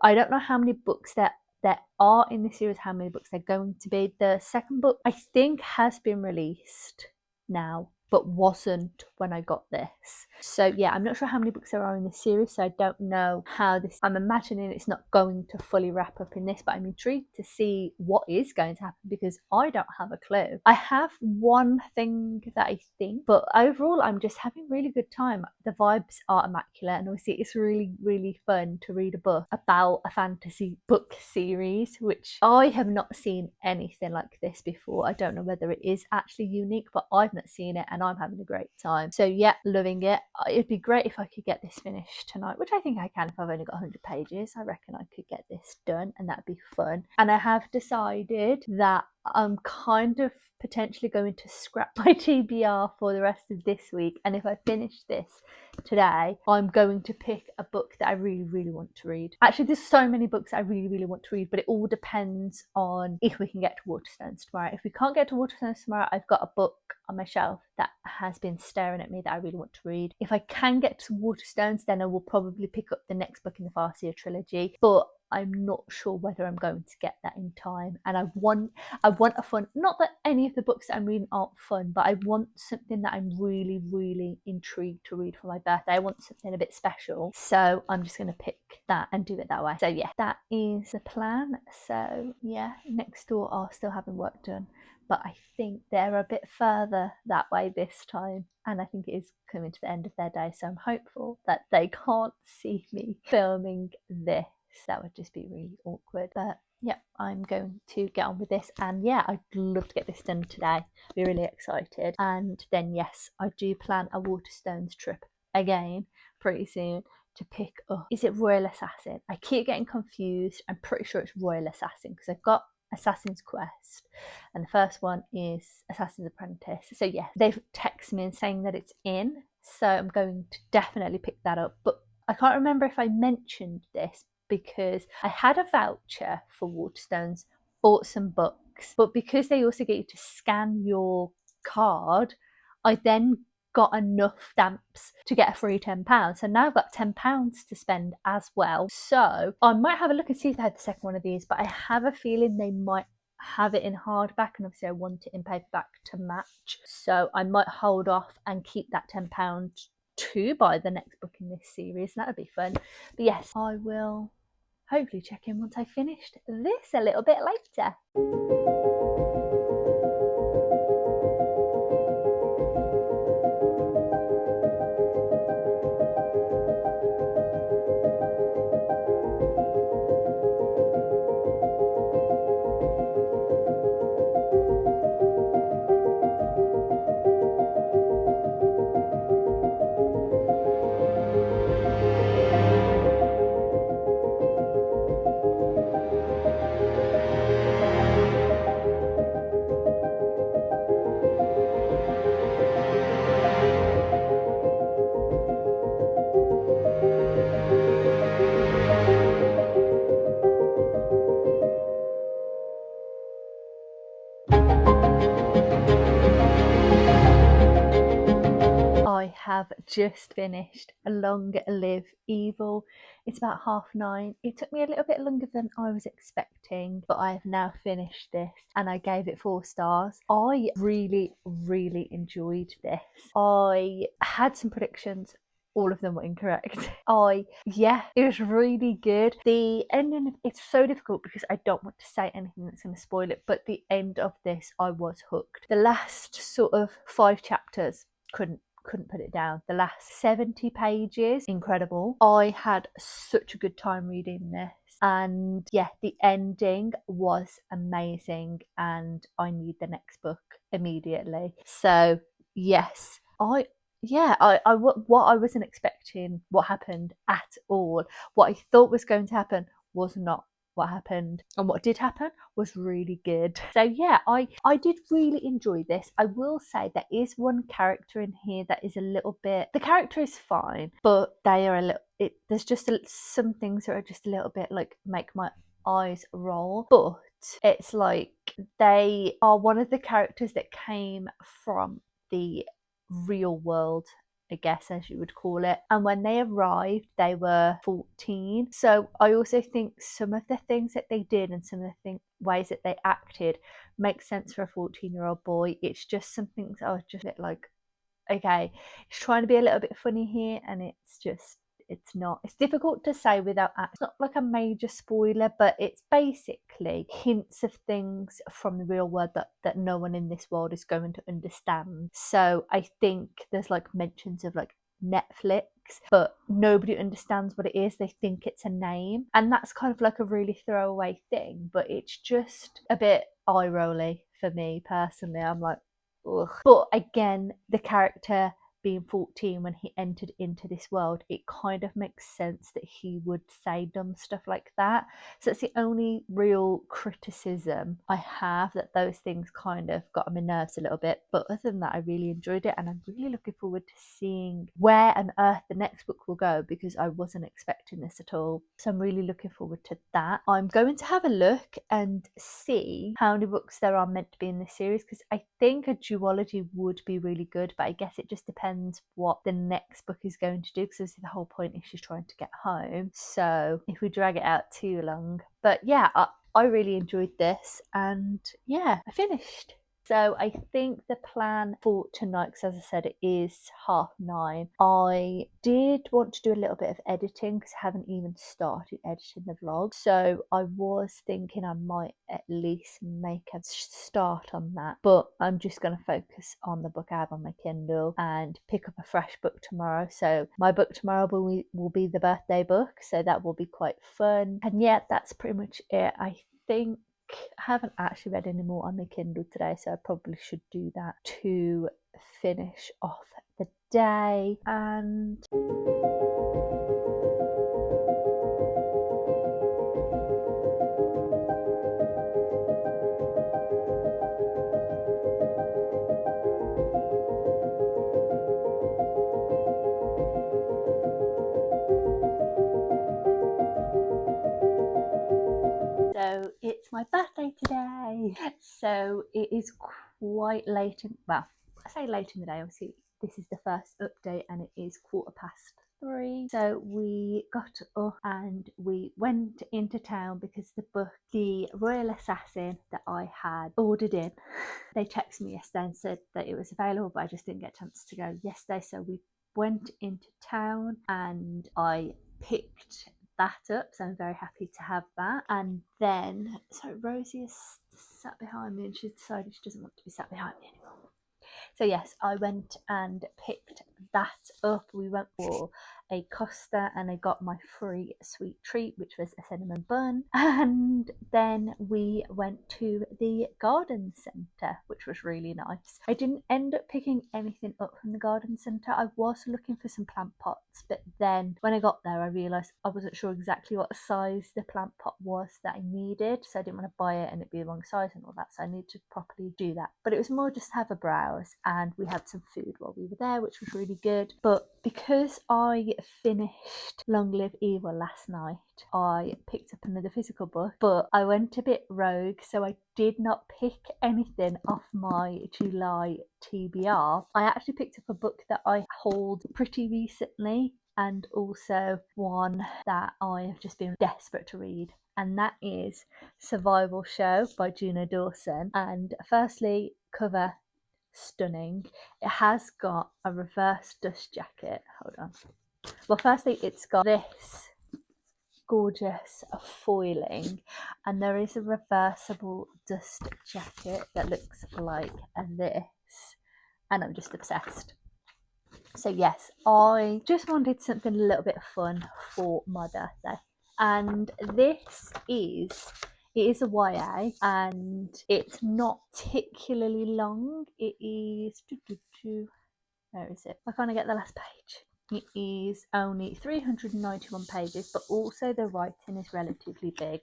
I don't know how many books there are in this series, how many books they're going to be. The second book, I think, has been released now, but wasn't when I got this. So yeah, I'm not sure how many books there are in this series, so I don't know how this, I'm imagining it's not going to fully wrap up in this, but I'm intrigued to see what is going to happen because I don't have a clue. I have one thing that I think, but overall I'm just having a really good time. The vibes are immaculate, and obviously it's really, really fun to read a book about a fantasy book series, which I have not seen anything like this before. I don't know whether it is actually unique, but I've not seen it and I'm having a great time. So yeah, loving it. It'd be great if I could get this finished tonight, which I think I can if I've only got 100 pages. I reckon I could get this done and that'd be fun. And I have decided that I'm kind of potentially going to scrap my TBR for the rest of this week, and if I finish this today, I'm going to pick a book that I really, really want to read. Actually, there's so many books I really, really want to read, but it all depends on if we can get to Waterstones tomorrow. If we can't get to Waterstones tomorrow, I've got a book on my shelf that has been staring at me that I really want to read. If I can get to Waterstones, then I will probably pick up the next book in the Farseer trilogy, but I'm not sure whether I'm going to get that in time. And I want a fun, not that any of the books that I'm reading aren't fun, but I want something that I'm really, really intrigued to read for my birthday. I want something a bit special. So I'm just going to pick that and do it that way. So yeah, that is the plan. So yeah, next door are still having work done, but I think they're a bit further that way this time. And I think it is coming to the end of their day. So I'm hopeful that they can't see me filming this. That would just be really awkward, but yeah, I'm going to get on with this, and yeah, I'd love to get this done today. Be really excited. And then yes, I do plan a Waterstones trip again pretty soon to pick up, is it Royal Assassin? I keep getting confused. I'm pretty sure it's Royal Assassin because I've got Assassin's Quest and the first one is Assassin's Apprentice. So yeah, they've texted me and saying that it's in, so I'm going to definitely pick that up. But I can't remember if I mentioned this because I had a voucher for Waterstones, bought some books, but because they also get you to scan your card, I then got enough stamps to get a free £10. So now I've got £10 to spend as well. So I might have a look and see if they had the second one of these, but I have a feeling they might have it in hardback, and obviously I want it in paperback to match. So I might hold off and keep that £10 to buy the next book in this series. That would be fun. But yes, I will hopefully check in once I finished this a little bit later. have just finished Long Live Evil. It's about 9:30. It took me a little bit longer than I was expecting, but I have now finished this and I gave it 4 stars. I really, really enjoyed this. I had some predictions. All of them were incorrect. It was really good. The ending, it's so difficult because I don't want to say anything that's going to spoil it, but the end of this, I was hooked. The last sort of 5 chapters, couldn't put it down. The last 70 pages, incredible. I had such a good time reading this, and yeah, the ending was amazing, and I need the next book immediately. So yes, what I wasn't expecting what happened at all. What I thought was going to happen was not what happened, and what did happen was really good. So yeah, I did really enjoy this. I will say there is one character in here that is a little bit, the character is fine, but they are a little, there's just some things that are just a little bit like make my eyes roll, but it's like they are one of the characters that came from the real world, I guess, as you would call it. And when they arrived, they were 14. So I also think some of the things that they did and some of the ways that they acted make sense for a 14-year-old boy. It's just some things I was just a bit like, okay, it's trying to be a little bit funny here, and it's not. It's difficult to say without, it's not like a major spoiler, but it's basically hints of things from the real world that no one in this world is going to understand. So I think there's like mentions of like Netflix, but nobody understands what it is. They think it's a name, and that's kind of like a really throwaway thing, but it's just a bit eye-rolly for me personally. I'm like, ugh. But again, the character being 14 when he entered into this world, it kind of makes sense that he would say dumb stuff like that. So it's the only real criticism I have, that those things kind of got on my nerves a little bit. But other than that, I really enjoyed it, and I'm really looking forward to seeing where on earth the next book will go, because I wasn't expecting this at all. So I'm really looking forward to that. I'm going to have a look and see how many books there are meant to be in this series, because I think a duology would be really good, but I guess it just depends what the next book is going to do, because obviously the whole point is she's trying to get home. So if we drag it out too long, but yeah, I really enjoyed this, and yeah, I finished. So I think the plan for tonight, because as I said, it is 9:30. I did want to do a little bit of editing because I haven't even started editing the vlog. So I was thinking I might at least make a start on that. But I'm just going to focus on the book I have on my Kindle and pick up a fresh book tomorrow. So my book tomorrow will be the birthday book. So that will be quite fun. And yeah, that's pretty much it. I think I haven't actually read any more on my Kindle today, so I probably should do that to finish off the day. And so it's my birthday today. So it is quite late well, I say late in the day, obviously this is the first update and it is 3:15. So we got up and we went into town because the book, The Royal Assassin, that I had ordered in, they texted me yesterday and said that it was available, but I just didn't get a chance to go yesterday. So we went into town and I picked that up, so I'm very happy to have that. And then, so Rosie is sat behind me and she's decided she doesn't want to be sat behind me anymore. So yes, I went and picked that up. We went for a Costa and I got my free sweet treat, which was a cinnamon bun. And then we went to the garden centre, which was really nice. I didn't end up picking anything up from the garden centre. I was looking for some plant pots, but then when I got there I realised I wasn't sure exactly what size the plant pot was that I needed, so I didn't want to buy it and it'd be the wrong size and all that, so I need to properly do that. But it was more just to have a browse, and we had some food while we were there, which was really really good. But because I finished Long Live Evil last night, I picked up another physical book, but I went a bit rogue, so I did not pick anything off my July TBR. I actually picked up a book that I hauled pretty recently, and also one that I have just been desperate to read, and that is Survival Show by Juno Dawson. And firstly, cover stunning. It has got a reverse dust jacket. Hold on. Well, firstly, it's got this gorgeous foiling, and there is a reversible dust jacket that looks like this, and I'm just obsessed. So yes, I just wanted something a little bit fun for my birthday, and it is a YA, and it's not particularly long. It is, where is it? I can't get the last page. It is only 391 pages, but also the writing is relatively big.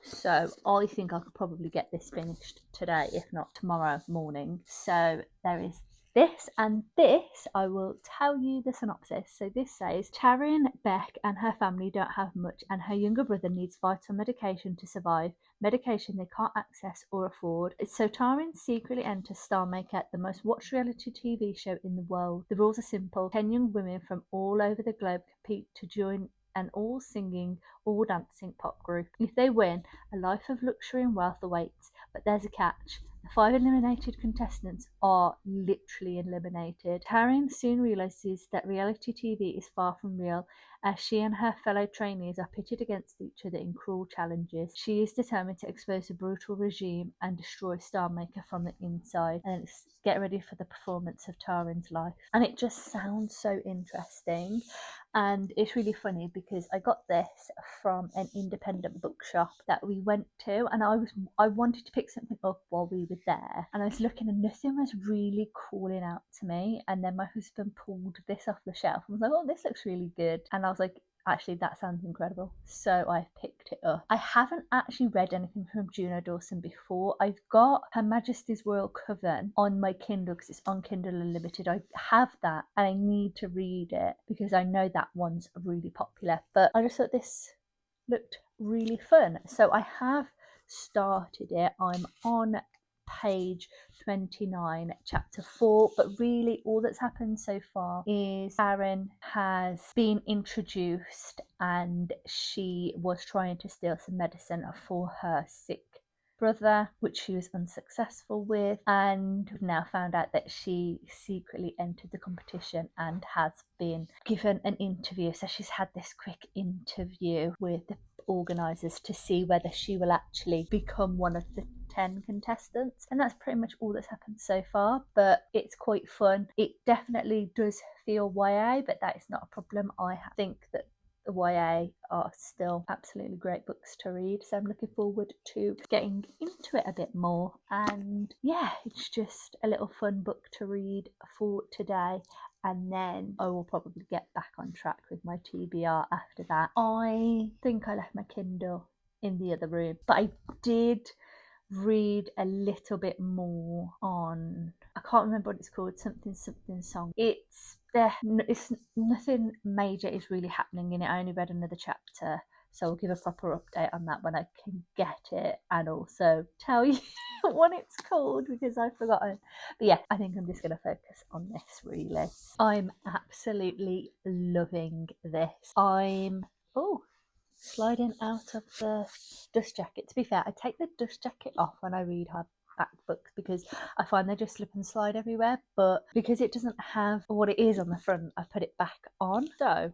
So I think I could probably get this finished today, if not tomorrow morning. So there is this, and this, I will tell you the synopsis. So this says, Taryn Beck and her family don't have much, and her younger brother needs vital medication to survive, medication they can't access or afford. So Taryn secretly enters Star Maker, the most watched reality TV show in the world. The rules are simple. 10 young women from all over the globe compete to join an all-singing, all-dancing pop group. If they win, a life of luxury and wealth awaits, but there's a catch. The 5 eliminated contestants are literally eliminated. Taryn soon realises that reality TV is far from real, as she and her fellow trainees are pitted against each other in cruel challenges. She is determined to expose the brutal regime and destroy Star Maker from the inside. And get ready for the performance of Taryn's life. And it just sounds so interesting. And it's really funny because I got this from an independent bookshop that we went to, and I wanted to pick something up while we were there, and I was looking and nothing was really calling out to me, and then my husband pulled this off the shelf and was like, oh, this looks really good, and I was like, actually, that sounds incredible. So I picked it up. I haven't actually read anything from Juno Dawson before. I've got Her Majesty's Royal Coven on my Kindle because it's on Kindle Unlimited. I have that and I need to read it because I know that one's really popular. But I just thought this looked really fun. So I have started it. I'm on page 29, chapter 4, but really all that's happened so far is Taryn has been introduced and she was trying to steal some medicine for her sick brother, which she was unsuccessful with, and we've now found out that she secretly entered the competition and has been given an interview. So she's had this quick interview with the organisers to see whether she will actually become one of the 10 contestants, and that's pretty much all that's happened so far. But it's quite fun. It definitely does feel YA, but that is not a problem. I think that the YA are still absolutely great books to read, so I'm looking forward to getting into it a bit more. And yeah, it's just a little fun book to read for today, and then I will probably get back on track with my TBR after that. I think I left my Kindle in the other room, but I did read a little bit more on, I can't remember what it's called, something song. It's nothing major is really happening in it. I only read another chapter, so I'll give a proper update on that when I can get it, and also tell you what it's called because I've forgotten. But yeah, I think I'm just going to focus on this really. I'm absolutely loving this. I'm sliding out of the dust jacket. To be fair, I take the dust jacket off when I read hardback books because I find they just slip and slide everywhere, but because it doesn't have what it is on the front, I put it back on. So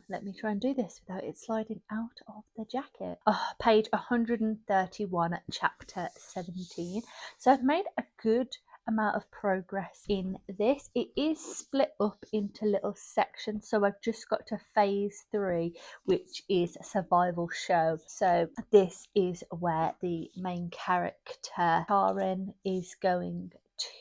let me try and do this without it sliding out of the jacket. Page 131, chapter 17. So I've made a good amount of progress in this. It is split up into little sections, so I've just got to phase 3, which is survival show. So this is where the main character Taryn is going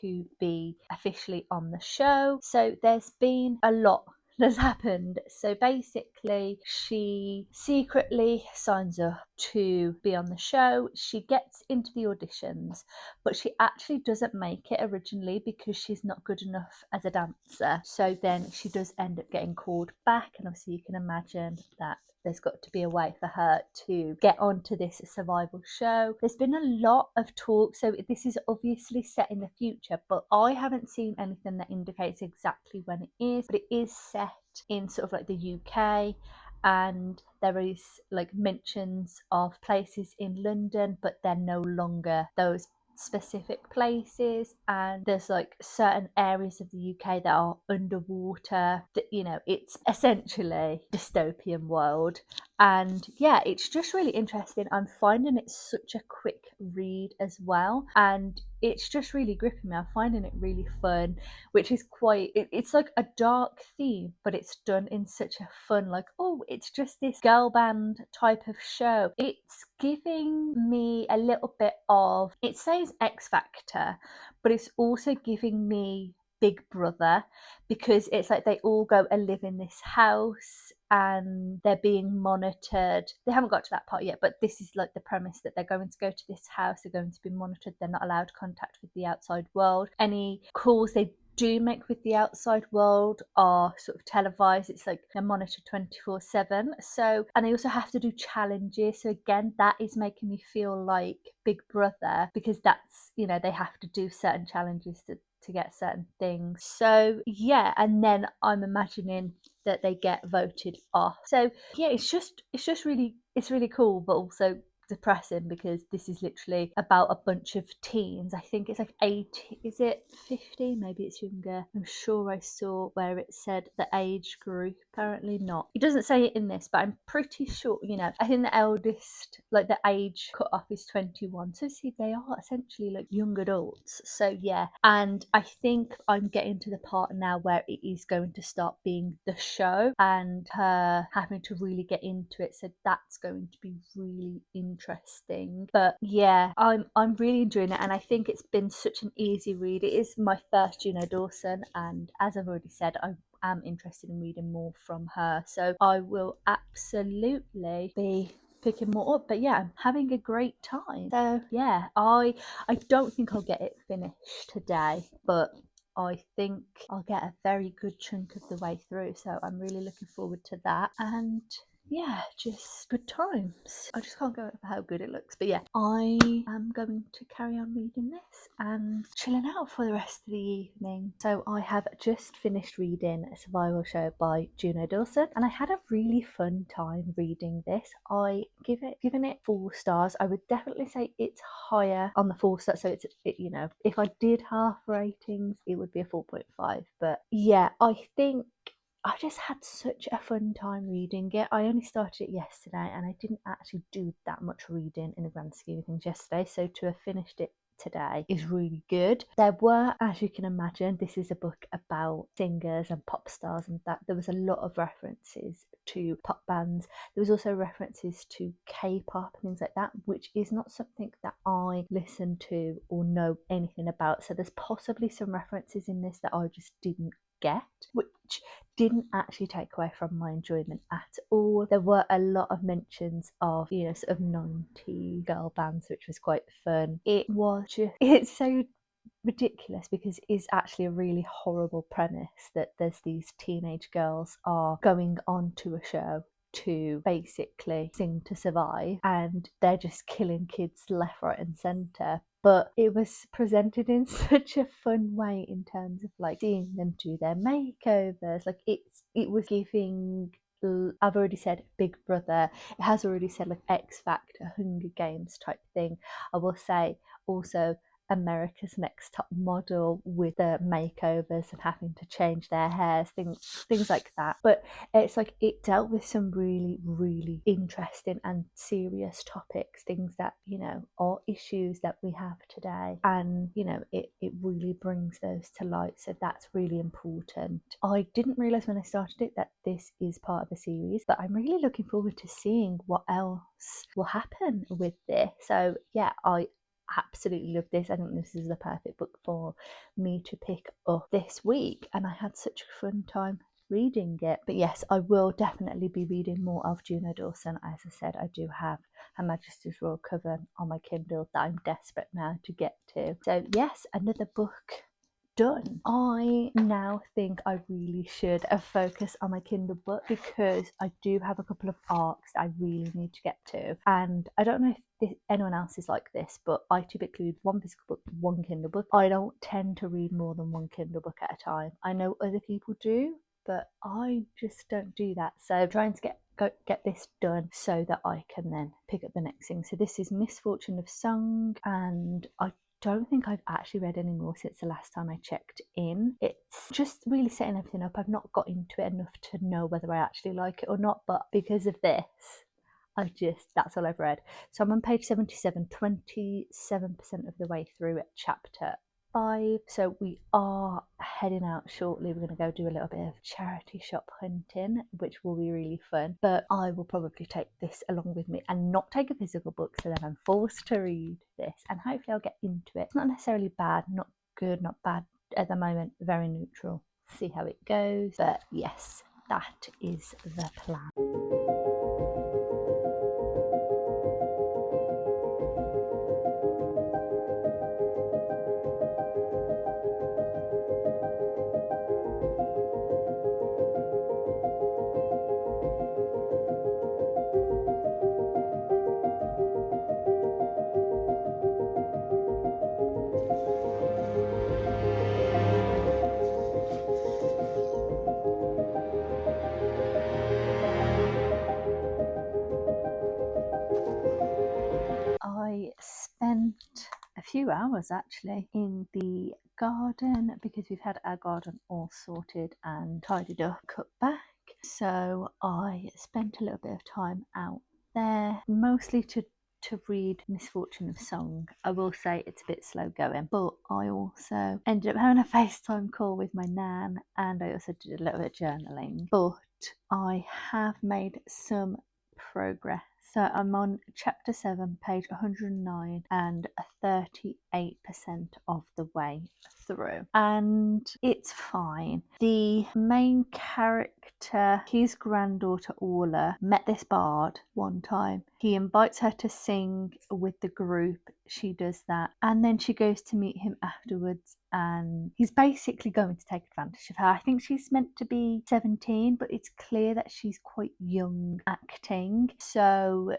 to be officially on the show. So there's been a lot has happened. So basically, she secretly signs up to be on the show. She gets into the auditions, but she actually doesn't make it originally because she's not good enough as a dancer. So then she does end up getting called back, and obviously you can imagine that there's got to be a way for her to get onto this survival show. There's been a lot of talk, so this is obviously set in the future, but I haven't seen anything that indicates exactly when it is, but it is set in sort of like the UK, and there is like mentions of places in London, but they're no longer those specific places, and there's like certain areas of the UK that are underwater, that, you know, it's essentially dystopian world. And yeah, it's just really interesting. I'm finding it such a quick read as well, and it's just really gripping me. I'm finding it really fun, which is quite it's like a dark theme, but it's done in such a fun, like, oh, it's just this girl band type of show. It's giving me a little bit of, it says X Factor, but it's also giving me Big Brother, because it's like they all go and live in this house and they're being monitored. They haven't got to that part yet, but this is like the premise, that they're going to go to this house, they're going to be monitored, they're not allowed contact with the outside world. Any calls they do make with the outside world are sort of televised. It's like they're monitored 24/7. So, and they also have to do challenges. So again, that is making me feel like Big Brother, because that's, you know, they have to do certain challenges to get certain things. So yeah, and then I'm imagining that they get voted off. So yeah, it's really cool, but also depressing, because this is literally about a bunch of teens. I think it's like 80, is it 50? Maybe it's younger. I'm sure I saw where it said the age group. Apparently not. It doesn't say it in this, but I'm pretty sure, you know, I think the eldest, like the age cut off is 21. So see, they are essentially like young adults. So yeah, and I think I'm getting to the part now where it is going to start being the show and her having to really get into it. So that's going to be really interesting. But yeah, I'm really enjoying it, and I think it's been such an easy read. It is my first Juno Dawson, and as I've already said, I am interested in reading more from her, so I will absolutely be picking more up. But yeah, I'm having a great time. So yeah, I don't think I'll get it finished today, but I think I'll get a very good chunk of the way through, so I'm really looking forward to that. And yeah, just good times. I just can't go over how good it looks. But yeah, I am going to carry on reading this and chilling out for the rest of the evening. So I have just finished reading A Survival Show by Juno Dawson, and I had a really fun time reading this. I given it 4 stars. I would definitely say it's higher on the 4 stars. So it's, you know, if I did half ratings, it would be a 4.5. But yeah, I think I just had such a fun time reading it. I only started it yesterday, and I didn't actually do that much reading in the grand scheme of things yesterday. So to have finished it today is really good. There were, as you can imagine, this is a book about singers and pop stars, and that there was a lot of references to pop bands. There was also references to K-pop and things like that, which is not something that I listen to or know anything about. So there's possibly some references in this that I just didn't get, which didn't actually take away from my enjoyment at all. There were a lot of mentions of, you know, sort of 90s girl bands, which was quite fun. It was just, it's so ridiculous, because it is actually a really horrible premise that there's these teenage girls are going on to a show to basically sing to survive, and they're just killing kids left, right and centre. But it was presented in such a fun way, in terms of like seeing them do their makeovers. Like it was giving, I've already said Big Brother, it has already said like X Factor, Hunger Games type thing. I will say also America's Next Top Model, with the makeovers and having to change their hairs, things like that. But it's like it dealt with some really, really interesting and serious topics, things that, you know, are issues that we have today, and you know, it really brings those to light. So that's really important. I didn't realise when I started it that this is part of a series, but I'm really looking forward to seeing what else will happen with this. So yeah, I absolutely love this. I think this is the perfect book for me to pick up this week, and I had such a fun time reading it. But yes, I will definitely be reading more of Juno Dawson. As I said, I do have Her Majesty's Royal Coven on my Kindle that I'm desperate now to get to. So yes, another book done. I now think I really should focus on my Kindle book, because I do have a couple of arcs that I really need to get to, and I don't know if anyone else is like this, but I typically read one physical book, one Kindle book. I don't tend to read more than one Kindle book at a time. I know other people do, but I just don't do that. So I'm trying to get this done so that I can then pick up the next thing. So this is Misfortune of Song, and I don't think I've actually read any more since the last time I checked in. It's just really setting everything up. I've not got into it enough to know whether I actually like it or not, but because of this, that's all I've read. So I'm on page 77, 27% of the way through at chapter 5. So we are heading out shortly. We're going to go do a little bit of charity shop hunting, which will be really fun. But I will probably take this along with me and not take a physical book, so then I'm forced to read this, and hopefully I'll get into it. It's not necessarily bad, not good, not bad at the moment, very neutral. See how it goes. But yes, that is the plan. I spent a few hours actually in the garden, because we've had our garden all sorted and tidied up, cut back. So I spent a little bit of time out there, mostly to read Misfortune of Song. I will say it's a bit slow going, but I also ended up having a FaceTime call with my nan, and I also did a little bit of journaling. But I have made some progress. So I'm on chapter 7, page 109, and 38% of the way through. And it's fine. The main character, his granddaughter Orla, met this bard one time. He invites her to sing with the group. She does that. And then she goes to meet him afterwards, and he's basically going to take advantage of her. I think she's meant to be 17, but it's clear that she's quite young acting. So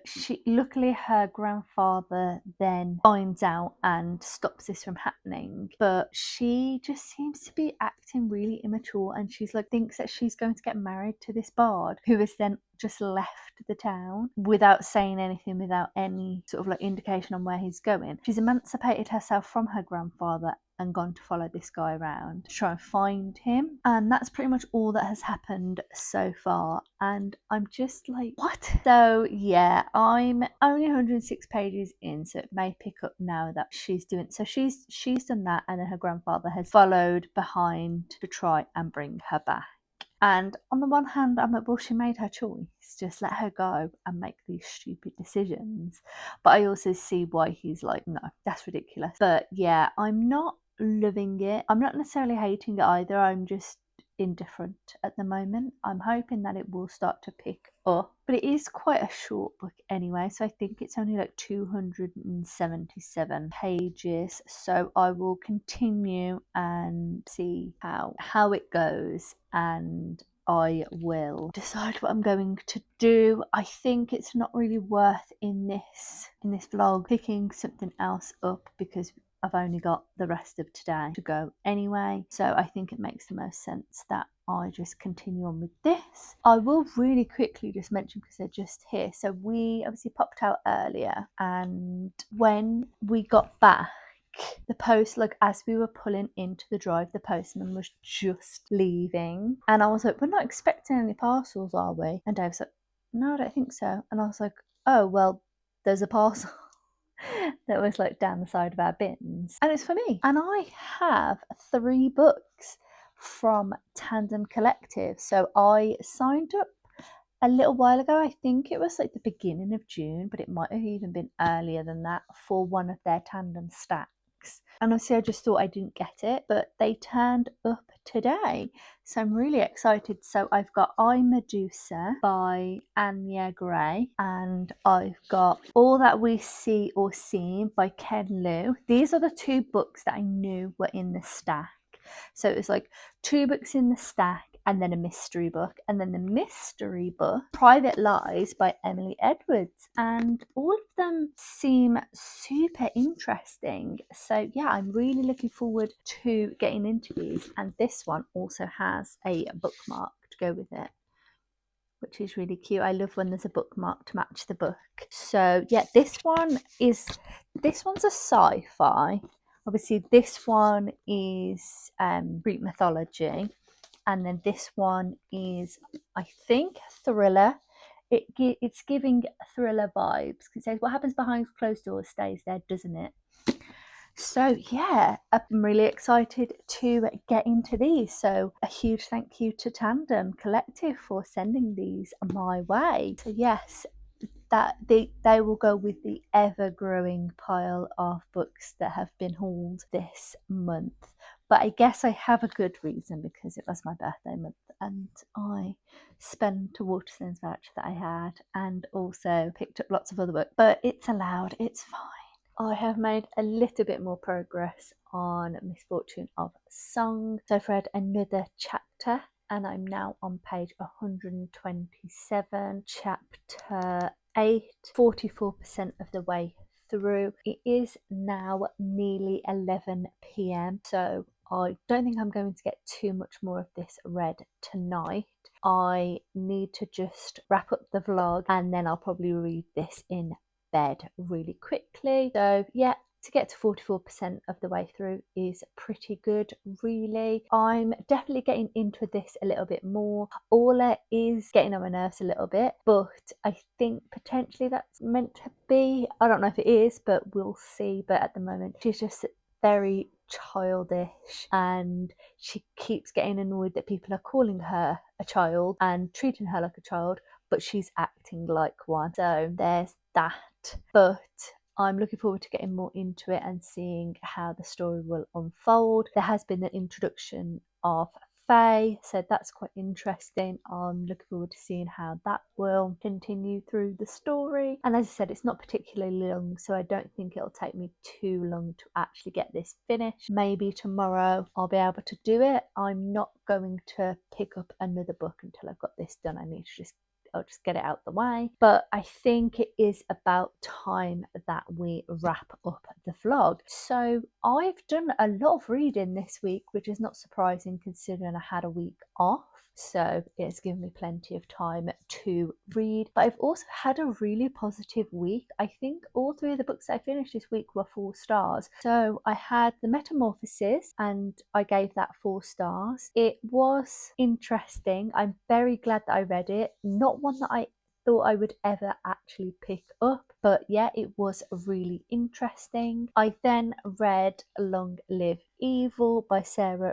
luckily her grandfather then finds out and stops this from happening. But she just seems to be acting really immature, and she's like thinks that she's going to get married to this bard, who has then just left the town without saying anything, without any sort of like indication on where he's going. She's emancipated herself from her grandfather and gone to follow this guy around to try and find him, and that's pretty much all that has happened so far. And I'm just like, what? So yeah, I'm only 106 pages in, so it may pick up now that she's doing. So she's done that, and then her grandfather has followed behind to try and bring her back. And on the one hand, I'm like, well, she made her choice. Just let her go and make these stupid decisions. But I also see why he's like, no, that's ridiculous. But yeah, I'm not loving it. I'm not necessarily hating it either. I'm just indifferent at the moment. I'm hoping that it will start to pick up. But it is quite a short book anyway. So I think it's only like 277 pages. So I will continue and see how it goes, and I will decide what I'm going to do. I think it's not really worth in this vlog picking something else up, because I've only got the rest of today to go anyway. So I think it makes the most sense that I just continue on with this. I will really quickly just mention, because they're just here. So we obviously popped out earlier, and when we got back, the post, like as we were pulling into the drive, the postman was just leaving, and I was like, we're not expecting any parcels, are we? And Dave's like, no, I don't think so. And I was like, oh well, there's a parcel that was like down the side of our bins, and it's for me. And I have 3 books from Tandem Collective. So I signed up a little while ago. I think it was like the beginning of June, but it might have even been earlier than that, for one of their tandem stacks. books. And obviously I just thought I didn't get it, but they turned up today. So I'm really excited. So I've got I, Medusa by Anya Gray, and I've got All That We See or Seem by Ken Liu. These are the two books that I knew were in the stack. So it was like 2 books in the stack and then a mystery book, and then the mystery book, Private Lies by Emily Edwards. And all of them seem super interesting. So yeah, I'm really looking forward to getting into these. And this one also has a bookmark to go with it, which is really cute. I love when there's a bookmark to match the book. So yeah, this one's a sci-fi. Obviously this one is Greek mythology, and then this one is, I think, thriller. It's giving thriller vibes. It says what happens behind closed doors stays there, doesn't it? So yeah, I'm really excited to get into these. So a huge thank you to Tandem Collective for sending these my way. So yes, that they will go with the ever-growing pile of books that have been hauled this month. But I guess I have a good reason, because it was my birthday month and I spent a Waterstones voucher that I had, and also picked up lots of other books. But it's allowed, it's fine. I have made a little bit more progress on Misfortune of Song. So I've read another chapter and I'm now on page 127, chapter 8, 44% of the way through. It is now nearly 11 p.m. so I don't think I'm going to get too much more of this read tonight. I need to just wrap up the vlog and then I'll probably read this in bed really quickly. So yeah, to get to 44% of the way through is pretty good, really. I'm definitely getting into this a little bit more. Orla is getting on my nerves a little bit, but I think potentially that's meant to be. I don't know if it is, but we'll see. But at the moment, she's just very childish and she keeps getting annoyed that people are calling her a child and treating her like a child, but she's acting like one. So there's that. But I'm looking forward to getting more into it and seeing how the story will unfold. There has been the introduction of Faye, so that's quite interesting. I'm looking forward to seeing how that will continue through the story. And as I said, it's not particularly long, so I don't think it'll take me too long to actually get this finished. Maybe tomorrow I'll be able to do it. I'm not going to pick up another book until I've got this done. I'll just get it out the way. But I think it is about time that we wrap up the vlog. So I've done a lot of reading this week, which is not surprising considering I had a week off. So it's given me plenty of time to read. But I've also had a really positive week. I think all 3 of the books I finished this week were 4 stars. So I had the Metamorphosis and I gave that 4 stars. It was interesting. I'm very glad that I read it. Not one that I thought I would ever actually pick up, but yeah, it was really interesting. I then read Long Live Evil by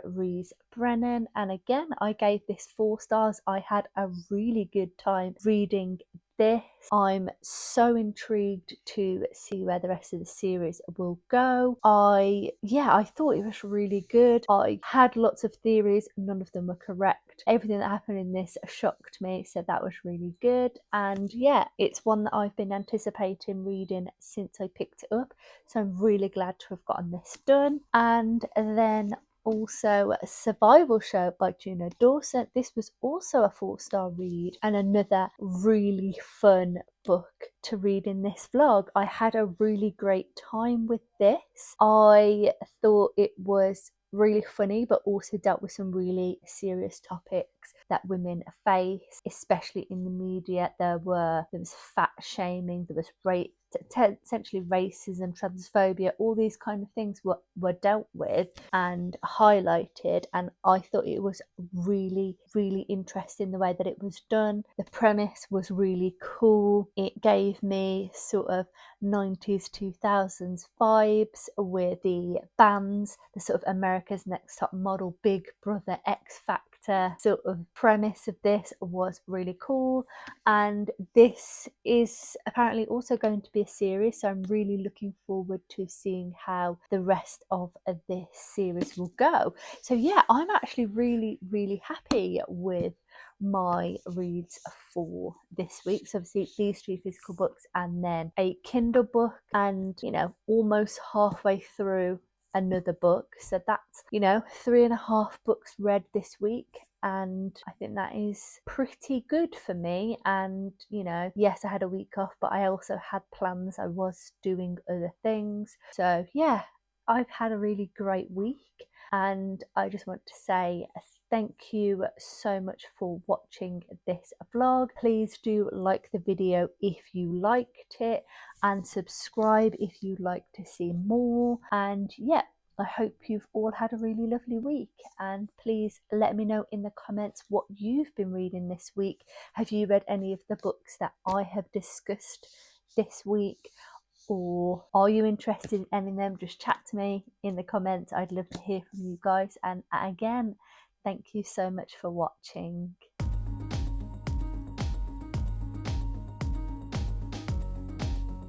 Rees Brennan, and again I gave this 4 stars. I had a really good time reading this. I'm so intrigued to see where the rest of the series will go. I thought it was really good. I had lots of theories, none of them were correct. Everything that happened in this shocked me, so that was really good. And yeah, it's one that I've been anticipating reading since I picked it up, so I'm really glad to have gotten this done. And then also a Survival Show by Juno Dawson. This was also a 4-star read and another really fun book to read in this vlog. I had a really great time with this. I thought it was really funny, but also dealt with some really serious topics that women face, especially in the media. There was fat shaming, there was rape, essentially racism, transphobia, all these kind of things were dealt with and highlighted, and I thought it was really, really interesting the way that it was done. The premise was really cool. It gave me sort of 90s 2000s vibes with the bands, the sort of America's Next Top Model, Big Brother, X Factor sort of premise of this was really cool. And this is apparently also going to be a series, so I'm really looking forward to seeing how the rest of this series will go. So yeah, I'm actually really happy with my reads for this week. So obviously these 3 physical books and then a Kindle book, and you know, almost halfway through another book. So that's, you know, 3.5 books read this week, and I think that is pretty good for me. And you know, yes, I had a week off, but I also had plans. I was doing other things. So yeah, I've had a really great week, and I just want to say thank you so much for watching this vlog. Please do like the video if you liked it, and subscribe if you'd like to see more. And yeah, I hope you've all had a really lovely week, and please let me know in the comments what you've been reading this week. Have you read any of the books that I have discussed this week, or are you interested in any of them? Just chat to me in the comments. I'd love to hear from you guys. And again, thank you so much for watching.